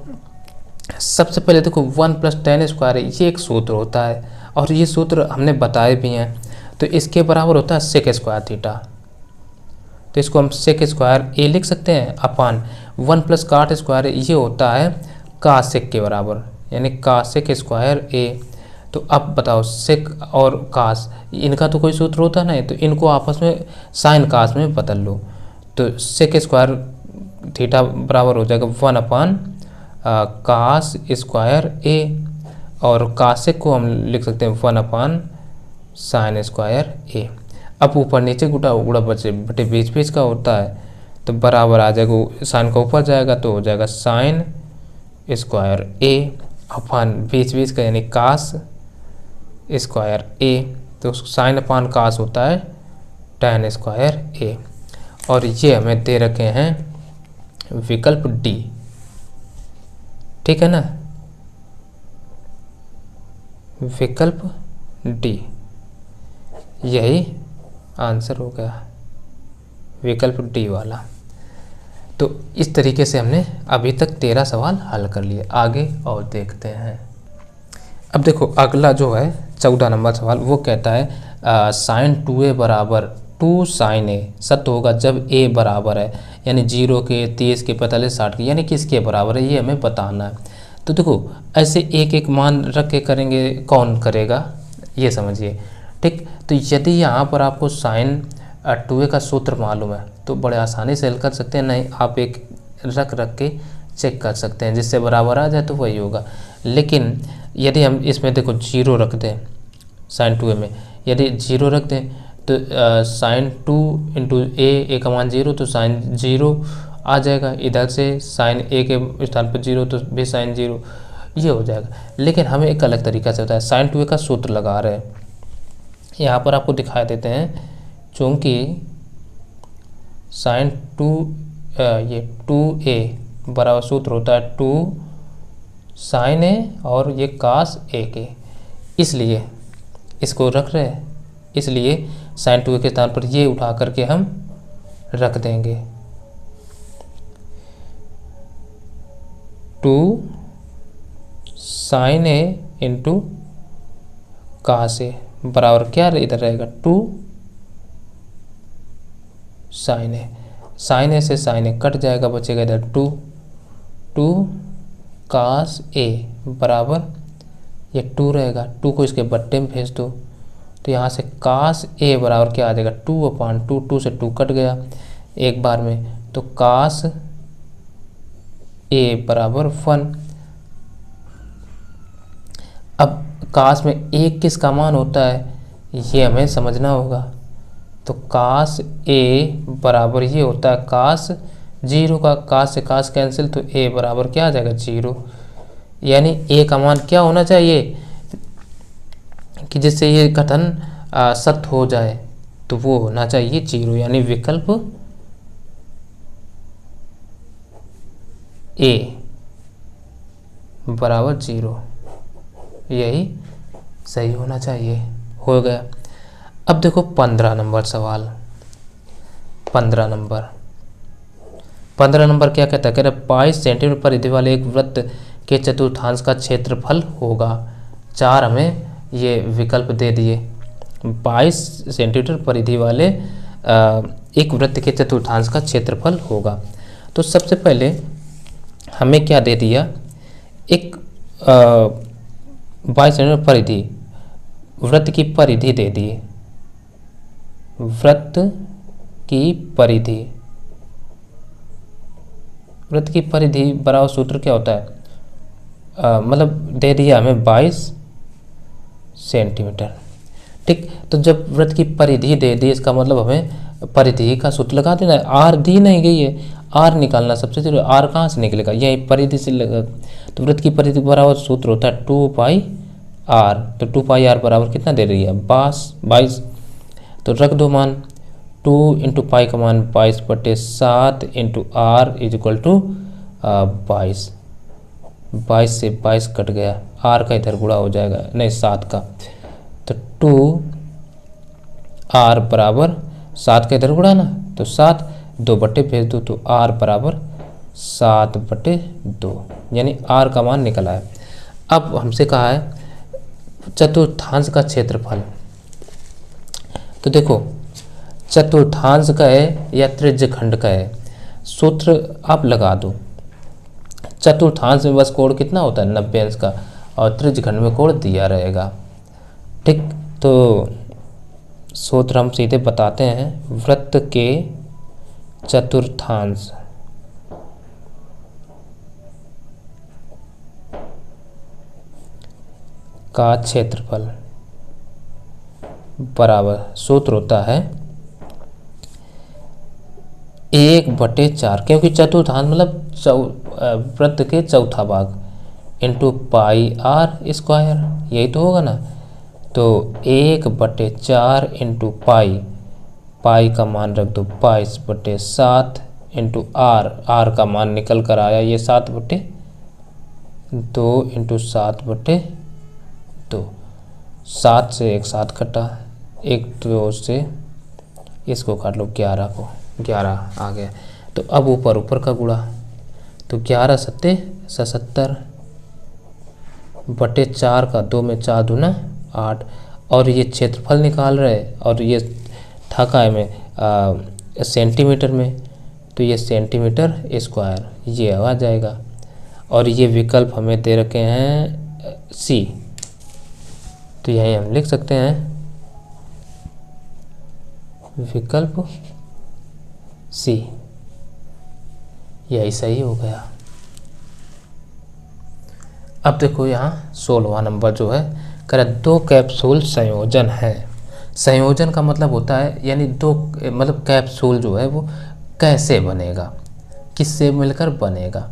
सबसे पहले देखो 1 + tan स्क्वायर ये एक सूत्र होता है और ये सूत्र हमने बताए भी हैं। तो इसके बराबर होता है सेक स्क्वायर थीटा। तो इसको हम सेक स्क्वायर ए लिख सकते हैं अपान 1 + काट स्क्वायर ये होता है कासेक के बराबर, यानी कासेक स्क्वायर ए। तो अब बताओ सेक और कास इनका तो कोई सूत्र होता नहीं, तो इनको आपस में साइन कास में बदल लो। तो सेक स्क्वायर थीटा बराबर हो जाएगा 1 अपान कास स्क्वायर ए, और कासेक को हम लिख सकते हैं 1 अपान साइन स्क्वायर ए। अब ऊपर नीचे गुड़ा उड़ा बचे बटे बीच बीच का होता है, तो बराबर आ जाएगा, साइन का ऊपर जाएगा तो हो जाएगा साइन स्क्वायर ए अपान बीच बीच का यानी कास स्क्वायर ए। तो साइन अपान कास होता है tan स्क्वायर ए। और ये हमें दे रखे हैं विकल्प डी, ठीक है ना, विकल्प डी यही आंसर हो गया, विकल्प डी वाला। तो इस तरीके से हमने अभी तक 13 सवाल हल कर लिए। आगे और देखते हैं। अब देखो अगला जो है 14 नंबर सवाल, वो कहता है साइन 2a बराबर 2 साइन ए सत्य होगा जब a बराबर है, यानी 0 के 30 के 45 60 के, यानी किसके बराबर है ये हमें बताना है। तो देखो ऐसे एक एक मान रख के करेंगे, कौन करेगा ये समझिए, ठीक। तो यदि यहाँ पर आपको साइन 2a का सूत्र मालूम है तो बड़े आसानी से हल कर सकते हैं, नहीं आप एक रख के चेक कर सकते हैं, जिससे बराबर आ जाए तो वही होगा। लेकिन यदि हम इसमें देखो 0 रख दें साइन 2a में, यदि 0 रख दें तो साइन 2 इंटू ए का मान 0, तो साइन 0 आ जाएगा। इधर से साइन ए के स्थान पर 0 तो भी साइन 0 ये हो जाएगा। लेकिन हमें एक अलग तरीका से होता है, साइन 2a का सूत्र लगा रहे हैं, यहाँ पर आपको दिखा देते हैं। चूँकि साइन 2a बराबर सूत्र होता है 2 साइन ए और ये कास ए के, इसलिए इसको रख रहे हैं, इसलिए साइन 2a के स्थान पर ये उठा करके हम रख देंगे 2 साइन ए इंटू कास ए बराबर क्या इधर रहेगा 2 साइन ए। साइन ए से साइन ए कट जाएगा, बचेगा इधर 2 कास ए बराबर ये 2 रहेगा, 2 को इसके बट्टे में भेज दो, तो यहाँ से कास ए बराबर क्या आ जाएगा 2 अपान 2, 2 से 2 कट गया एक बार में, तो कास ए बराबर 1। अब कास में एक किसका मान होता है ये हमें समझना होगा, तो कास ए बराबर ये होता है कास 0 का, कास से कास कैंसिल, तो ए बराबर क्या आ जाएगा 0, यानी ए का मान क्या होना चाहिए कि जिससे ये कथन सत्य हो जाए, तो वो होना चाहिए 0, यानी विकल्प ए बराबर 0 यही सही होना चाहिए। हो गया। अब देखो 15 नंबर सवाल, 15 नंबर क्या कहता है, कह रहा 22 सेंटीमीटर परिधि वाले एक वृत्त के चतुर्थांश का क्षेत्रफल होगा। 4 हमें ये विकल्प दे दिए, 22 सेंटीमीटर परिधि वाले एक वृत्त के चतुर्थांश का क्षेत्रफल होगा। तो सबसे पहले हमें क्या दे दिया, एक 22 सेंटीमीटर परिधि, वृत्त की परिधि दे दी, वृत्त की परिधि, वृत्त की परिधि बराबर सूत्र क्या होता है, मतलब दे दिया हमें 22 सेंटीमीटर, ठीक। तो जब वृत्त की परिधि दे दी, इसका मतलब हमें परिधि का सूत्र लगा देना है। आर दी नहीं गई है, आर निकालना सबसे जरूरी। आर कहाँ से निकलेगा, यही परिधि से लगा। तो वृत्त की परिधि बराबर सूत्र होता है 2 पाई आर, तो 2 पाई आर बराबर कितना दे रही है 22, तो रख दो मान 2 इंटू पाई का मान 22/7 into r is equal to 22, 22 से 22 कट गया, आर का इधर गुणा हो जाएगा, नहीं 7 का, तो 2 आर बराबर 7 का इधर गुणा ना, तो 7 2 बट्टे भेज दो, तो आर बराबर 7/2, यानी r का मान निकला है। अब हमसे कहा है चतुर्थांश का क्षेत्रफल। तो देखो चतुर्थांश का है या त्रिज्यखंड का है, सूत्र आप लगा दो। चतुर्थांश में बस कोण कितना होता है 90 अंश का, और त्रिज्यखंड में कोण दिया रहेगा। ठीक, तो सूत्र हम सीधे बताते हैं, वृत्त के चतुर्थांश का क्षेत्रफल बराबर, सूत्र होता है 1/4, क्योंकि चतुर्थांश मतलब वृत्त के चौथा भाग, इंटू पाई आर स्क्वायर, यही तो होगा ना। तो 1/4 इंटू पाई, पाई का मान रख दो 22/7 इंटू आर, आर का मान निकल कर आया ये 7/2 इंटू 7/2, 7 से 1 7 कटा, 1 2 से इसको काट लो 11 को, 11 आ गया। तो अब ऊपर ऊपर का गुणा, तो 11 सत्ते 77/4 का 2 में 4 दूना 8, और ये क्षेत्रफल निकाल रहे, और ये थाका है में सेंटीमीटर में, तो ये सेंटीमीटर स्क्वायर ये आ जाएगा। और ये विकल्प हमें दे रखे हैं सी, तो यही हम लिख सकते हैं विकल्प सी, यही सही हो गया। अब देखो यहाँ 16वां नंबर जो है, कह रहा 2 कैप्सूल संयोजन है। संयोजन का मतलब होता है यानी 2 मतलब कैप्सूल जो है वो कैसे बनेगा, किससे मिलकर बनेगा,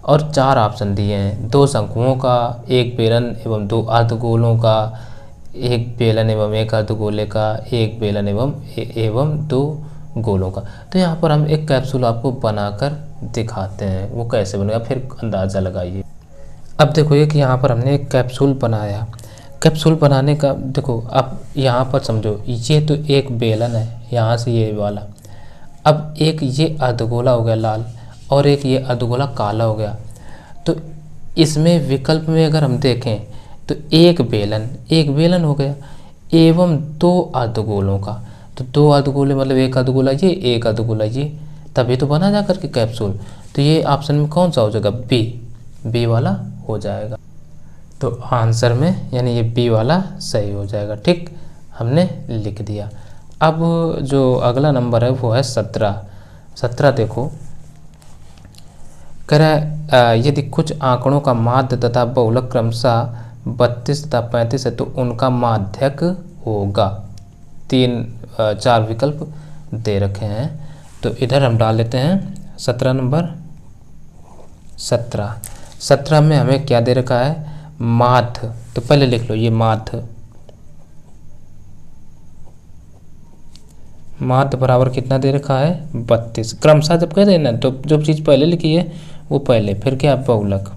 और 4 ऑप्शन दिए हैं, 2 शंकुओं का, 1 बेलन एवं 2 अर्धगोलों का, 1 बेलन एवं 1 अर्धगोले का, 1 बेलन एवं 2 गोलों का। तो यहाँ पर हम एक कैप्सूल आपको बनाकर दिखाते हैं वो कैसे बनेगा, फिर अंदाज़ा लगाइए। अब देखो ये कि यहाँ पर हमने एक कैप्सूल बनाया। कैप्सूल बनाने का देखो, अब यहाँ पर समझो ये तो एक बेलन है यहाँ से ये वाला, अब एक ये अर्धगोला हो गया लाल, और एक ये अर्धगोला काला हो गया। तो इसमें विकल्प में अगर हम देखें तो एक बेलन हो गया एवं 2 अर्धगोलों का, तो 2 अर्धगोले मतलब एक अर्धगोला ये, एक अर्धगोला ये, तभी तो बना जा करके कैप्सूल। तो ये ऑप्शन में कौन सा हो जाएगा, बी वाला हो जाएगा। तो आंसर में यानी ये बी वाला सही हो जाएगा। ठीक, हमने लिख दिया। अब जो अगला नंबर है वो है 17 देखो, कह रहा है यदि कुछ आंकड़ों का माध्य तथा बहुलक क्रमशः 32 तथा 35 है तो उनका माध्यक होगा। 4 विकल्प दे रखे हैं, तो इधर हम डाल लेते हैं 17 नंबर। 17 में हमें क्या दे रखा है, माध्य। तो पहले लिख लो ये माध्य बराबर कितना दे रखा है 32। क्रमशः जब कहते हैं ना तो जो चीज़ पहले लिखी है वो पहले, फिर क्या बहुलक,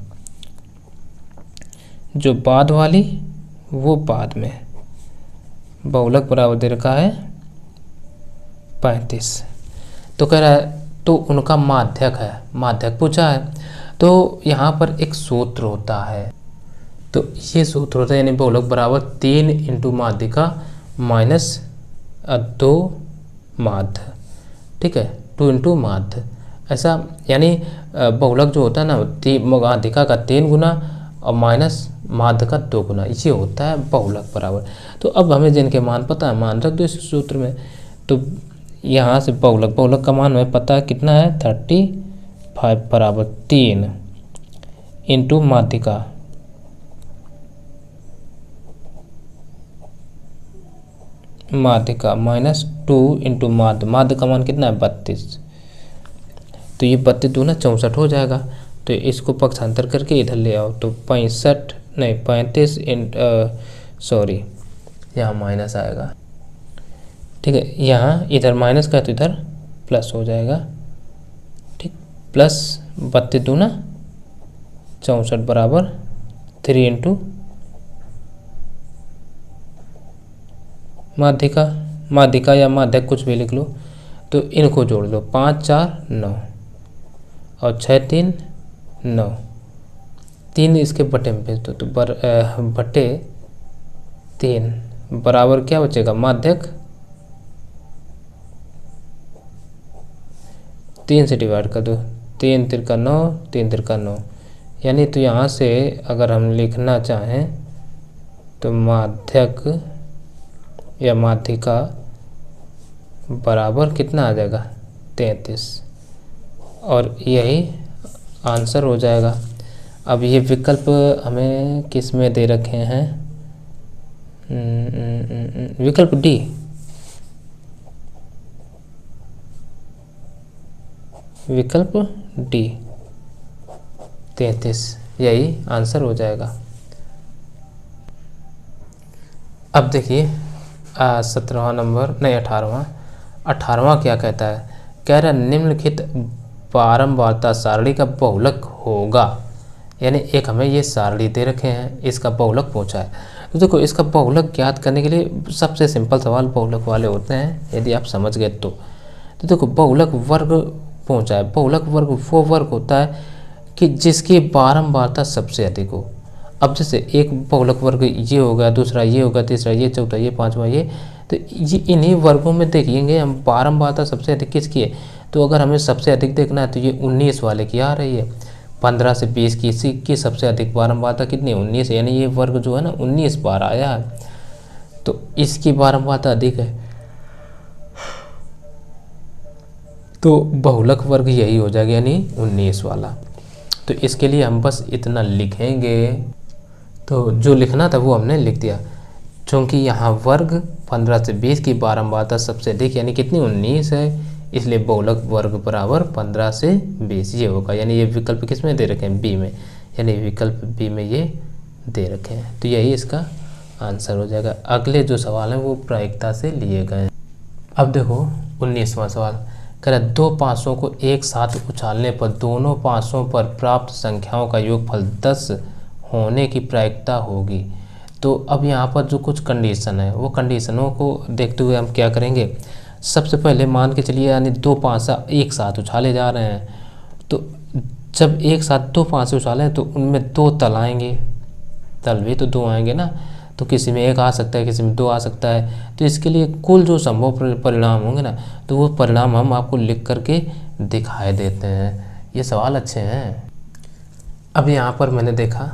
जो बाद वाली वो बाद में। बहुलक बराबर दे रखा है 35। तो कह रहा है तो उनका माध्यक है, माध्यक पूछा है। तो यहाँ पर एक सूत्र होता है, तो ये सूत्र होता है यानी बहुलक बराबर 3 इंटू माध्यिका माइनस 2 माध्य। ठीक है, 2 इंटू माध्य, ऐसा यानी बहुलक जो होता है ना माध्यिका का 3 गुना और माइनस माध्य का 2 गुना, ये होता है बहुलक बराबर। तो अब हमें जिनके मान पता है मान रख दो इस सूत्र में। तो यहाँ से बहुलक का मान हमें पता है कितना है 35 बराबर 3 इंटू माध्यिका माइनस 2 इंटू माध्य का मान कितना है 32। तो ये 32 दूना 64 हो जाएगा। तो इसको पक्षांतर करके इधर ले आओ, तो 35 सॉरी यहाँ माइनस आएगा। ठीक है, यहाँ इधर माइनस का तो इधर प्लस हो जाएगा। ठीक, प्लस 32 दूना 64 बराबर 3 इंटू माध्यिका या माध्यक कुछ भी लिख लो। तो इनको जोड़ लो 5 4 9 और 6 3 9, 3 इसके बटे में भेज दो तो बटे 3 बराबर क्या बचेगा, माध्यक 3 से डिवाइड कर दो, 3 तिरका 9, 3 तिरका 9, यानी तो यहाँ से अगर हम लिखना चाहें तो माध्यक या माध्यिका बराबर कितना आ जाएगा, 33, और यही आंसर हो जाएगा। अब ये विकल्प हमें किस में दे रखे हैं, विकल्प डी, विकल्प डी 33 यही आंसर हो जाएगा। अब देखिए 17वां नंबर, नहीं 18वां क्या कहता है, कह रहा निम्नलिखित बारंबारता सारणी का बहुलक होगा, यानी एक हमें ये सारणी दे रखे हैं, इसका बहुलक पूछा है। तो देखो इसका बहुलक ज्ञात करने के लिए सबसे सिंपल सवाल बहुलक वाले होते हैं, यदि आप समझ गए तो देखो बहुलक वर्ग पूछा है। बहुलक वर्ग वो वर्ग होता है कि जिसकी बारंबारता सबसे अधिक हो। अब जैसे एक बहुलक वर्ग ये होगा, दूसरा ये होगा, तीसरा ये, चौथा ये, पांचवा ये, तो ये इन्हीं वर्गों में देखेंगे हम बारंबारता सबसे अधिक किसकी है। तो अगर हमें सबसे अधिक देखना है तो ये 19 वाले की आ रही है, 15 से 20 की, इसी की सबसे अधिक बारंबारता कितनी है, 19, यानी ये वर्ग जो है ना 19 बार आया है, तो इसकी बारंबारता अधिक है, तो बहुलक वर्ग यही हो जाएगा, यानी 19 वाला। तो इसके लिए हम बस इतना लिखेंगे, तो जो लिखना था वो हमने लिख दिया, क्योंकि यहाँ वर्ग 15 से 20 की बारंबारता सबसे अधिक यानी कितनी 19 है, इसलिए बहुलक वर्ग बराबर 15 से 20 ये होगा। यानी ये विकल्प किस में दे रखे हैं, बी में, यानी विकल्प बी में ये दे रखे हैं, तो यही इसका आंसर हो जाएगा। अगले जो सवाल हैं वो प्रायिकता से लिए गए हैं। अब देखो 19वां सवाल, कह रहा दो पासों को एक साथ उछालने पर दोनों पासों पर प्राप्त संख्याओं का योगफल 10 होने की प्रायिकता होगी। तो अब यहाँ पर जो कुछ कंडीशन है वो कंडीशनों को देखते हुए हम क्या करेंगे, सबसे पहले मान के चलिए यानी दो पासा एक साथ उछाले जा रहे हैं, तो जब एक साथ दो पासे उछालें तो उनमें दो तल आएंगे, तल भी तो दो आएंगे ना, तो किसी में एक आ सकता है, किसी में दो आ सकता है। तो इसके लिए कुल जो संभव परिणाम होंगे ना, तो वो परिणाम हम आपको लिख करके दिखाए देते हैं। ये सवाल अच्छे हैं। अब यहाँ पर मैंने देखा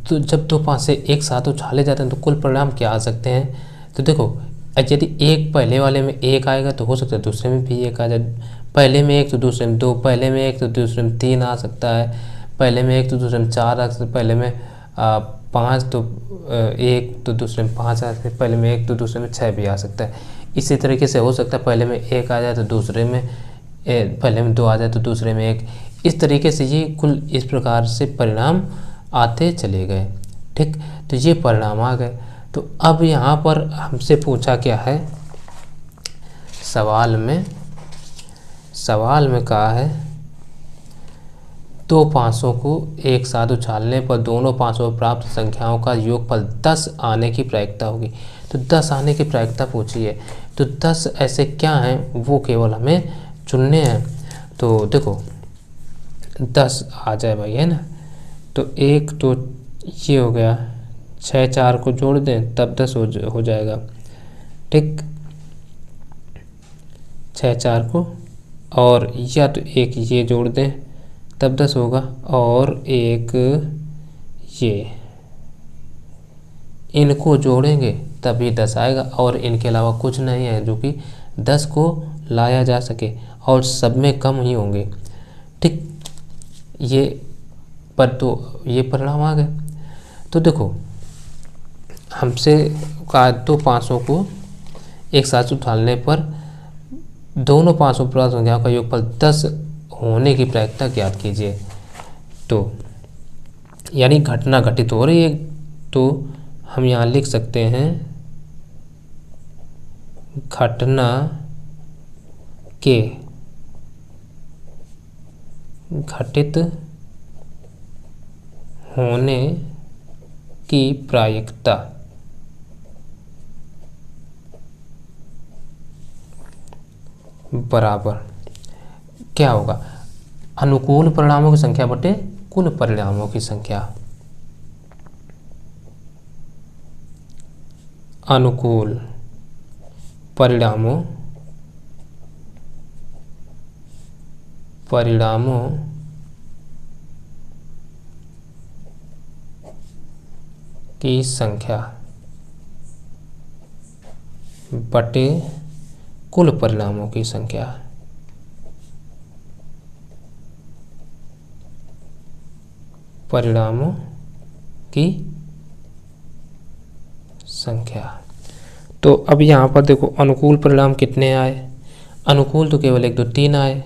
तो जब दो पासे एक साथ उछाले जाते हैं तो कुल परिणाम क्या आ सकते हैं। तो देखो यदि एक पहले वाले में एक आएगा तो हो सकता है दूसरे में भी एक आ जाए, पहले में एक तो दूसरे में दो, पहले में एक तो दूसरे में 3 आ सकता है, पहले में एक तो दूसरे में 4 आ सकता है, पहले में 5 तो एक तो दूसरे में 5 आ सकता है, पहले में एक तो दूसरे में 6 भी आ सकता है। इसी तरीके से हो सकता है पहले में एक आ जाए तो दूसरे में पहले में 2 आ जाए तो दूसरे में 1। इस तरीके से ये कुल इस प्रकार से परिणाम आते चले गए। ठीक, तो ये परिणाम आ गए। तो अब यहाँ पर हमसे पूछा क्या है, सवाल में कहा है दो पासों को एक साथ उछालने पर दोनों पासों पर प्राप्त संख्याओं का योगफल 10 आने की प्रायिकता होगी। तो 10 आने की प्रायिकता पूछी है, तो 10 ऐसे क्या हैं वो केवल हमें चुनने हैं। तो देखो 10 आ जाए भाई, है ना, तो एक तो ये हो गया, 6 4 को जोड़ दें तब 10 हो जाएगा। ठीक, 6 4 को, और या तो एक ये जोड़ दें तब 10 होगा, और एक ये, इनको जोड़ेंगे तभी 10 आएगा, और इनके अलावा कुछ नहीं है जो कि 10 को लाया जा सके, और सब में कम ही होंगे। ठीक, ये पर तो ये परिणाम आ गए। तो देखो हमसे कहा दो पासों को एक साथ उछालने पर दोनों पासों पर संख्याओं का योगफल 10 होने की प्रायिकता ज्ञात कीजिए। तो यानी घटना घटित हो रही है, तो हम यहाँ लिख सकते हैं घटना के घटित होने की प्रायिकता बराबर क्या होगा, अनुकूल परिणामों की संख्या बटे कुल परिणामों की संख्या। अनुकूल परिणामों की संख्या बटे कुल परिणामों की संख्या। परिणामों की संख्या। तो अब यहाँ पर देखो अनुकूल परिणाम कितने आए, अनुकूल तो केवल 1 2 3 आए,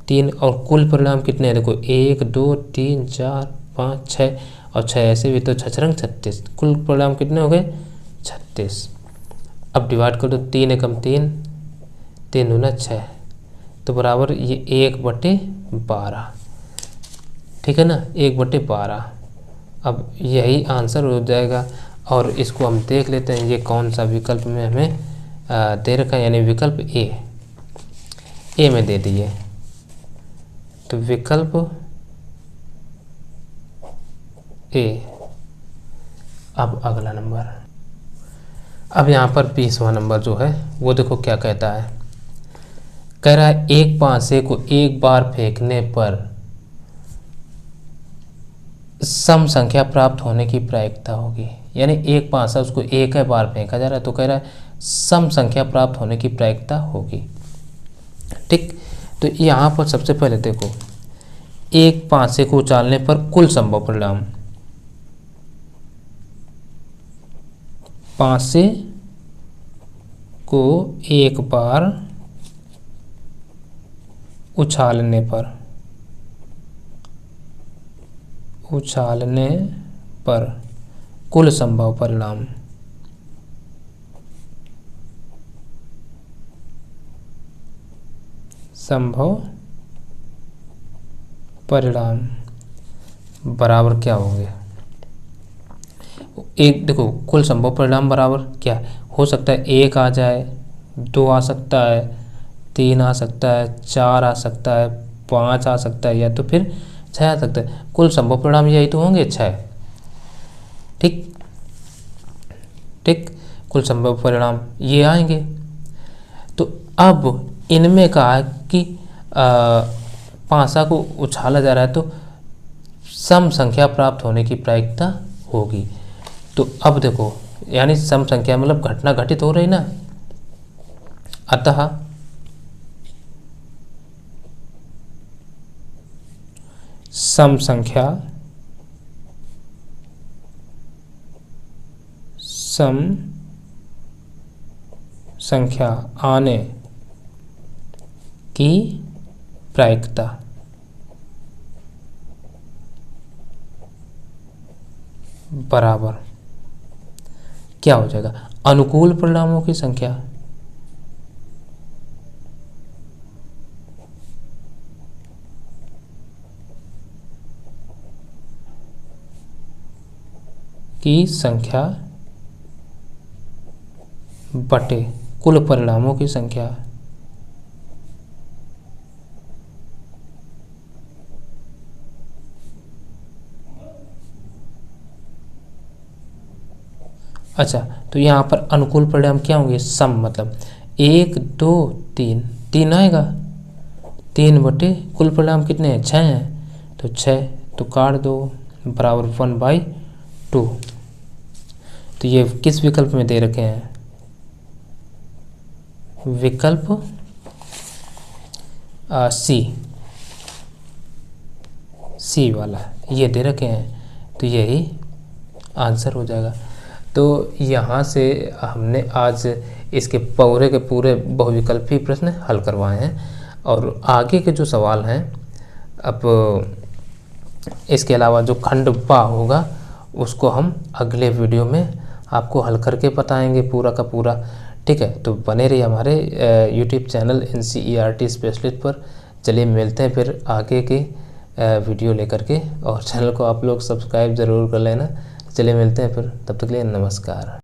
3, और कुल परिणाम कितने हैं, देखो 1 2 3 4 5 6 और 6 ऐसे भी, तो 6 रंग 36, कुल परिणाम कितने हो गए 36। अब डिवाइड कर दो, 3 एकम 3, 3 दूना 6, तो बराबर ये 1/12, ठीक है ना, 1/12। अब यही आंसर हो जाएगा। और इसको हम देख लेते हैं ये कौन सा विकल्प में हमें दे रखा है, यानी विकल्प ए में दे दिए। तो विकल्प ए। अब अगला नंबर, अब यहाँ पर 20वां नंबर जो है वो देखो क्या कहता है। कह रहा है एक पासे को एक बार फेंकने पर सम संख्या प्राप्त होने की प्रायिकता होगी, यानी एक पासा उसको एक ही बार फेंका जा रहा है, तो कह रहा है सम संख्या प्राप्त होने की प्रायिकता होगी। ठीक, तो यहाँ पर सबसे पहले देखो एक पासे को उछालने पर कुल संभव परिणाम, पासे को एक बार उछालने पर कुल संभव परिणाम, बराबर क्या होंगे। एक देखो कुल संभव परिणाम बराबर क्या हो सकता है, 1 आ जाए, 2 आ सकता है, 3 आ सकता है, 4 आ सकता है, 5 आ सकता है, या तो फिर 6 आ सकता है। कुल संभव परिणाम यही तो होंगे 6। ठीक, कुल संभव परिणाम ये आएंगे। तो अब इनमें कहा कि पासा को उछाला जा रहा है तो सम संख्या प्राप्त होने की प्रायिकता होगी। तो अब देखो यानी सम संख्या मतलब घटना घटित हो रही ना, अतः सम संख्या आने की प्रायिकता बराबर क्या हो जाएगा, अनुकूल परिणामों की संख्या बटे कुल परिणामों की संख्या। अच्छा, तो यहाँ पर अनुकूल परिणाम क्या होंगे, सम मतलब 1 2 3, 3 आएगा, 3 बटे कुल परिणाम कितने हैं 6 हैं, तो 6 तो काट दो बराबर 1/2। तो ये किस विकल्प में दे रखे हैं, विकल्प सी वाला ये दे रखे हैं, तो यही आंसर हो जाएगा। तो यहाँ से हमने आज इसके पूरे के पूरे बहुविकल्पी प्रश्न हल करवाए हैं, और आगे के जो सवाल हैं अब इसके अलावा जो खंड ब होगा उसको हम अगले वीडियो में आपको हल करके बताएंगे पूरा का पूरा। ठीक है, तो बने रहिए हमारे यूट्यूब चैनल NCERT स्पेशलिस्ट पर। चलिए मिलते हैं फिर आगे के वीडियो लेकर के, और चैनल को आप लोग सब्सक्राइब ज़रूर कर लेना। चलिए मिलते हैं फिर, तब तक के लिए नमस्कार।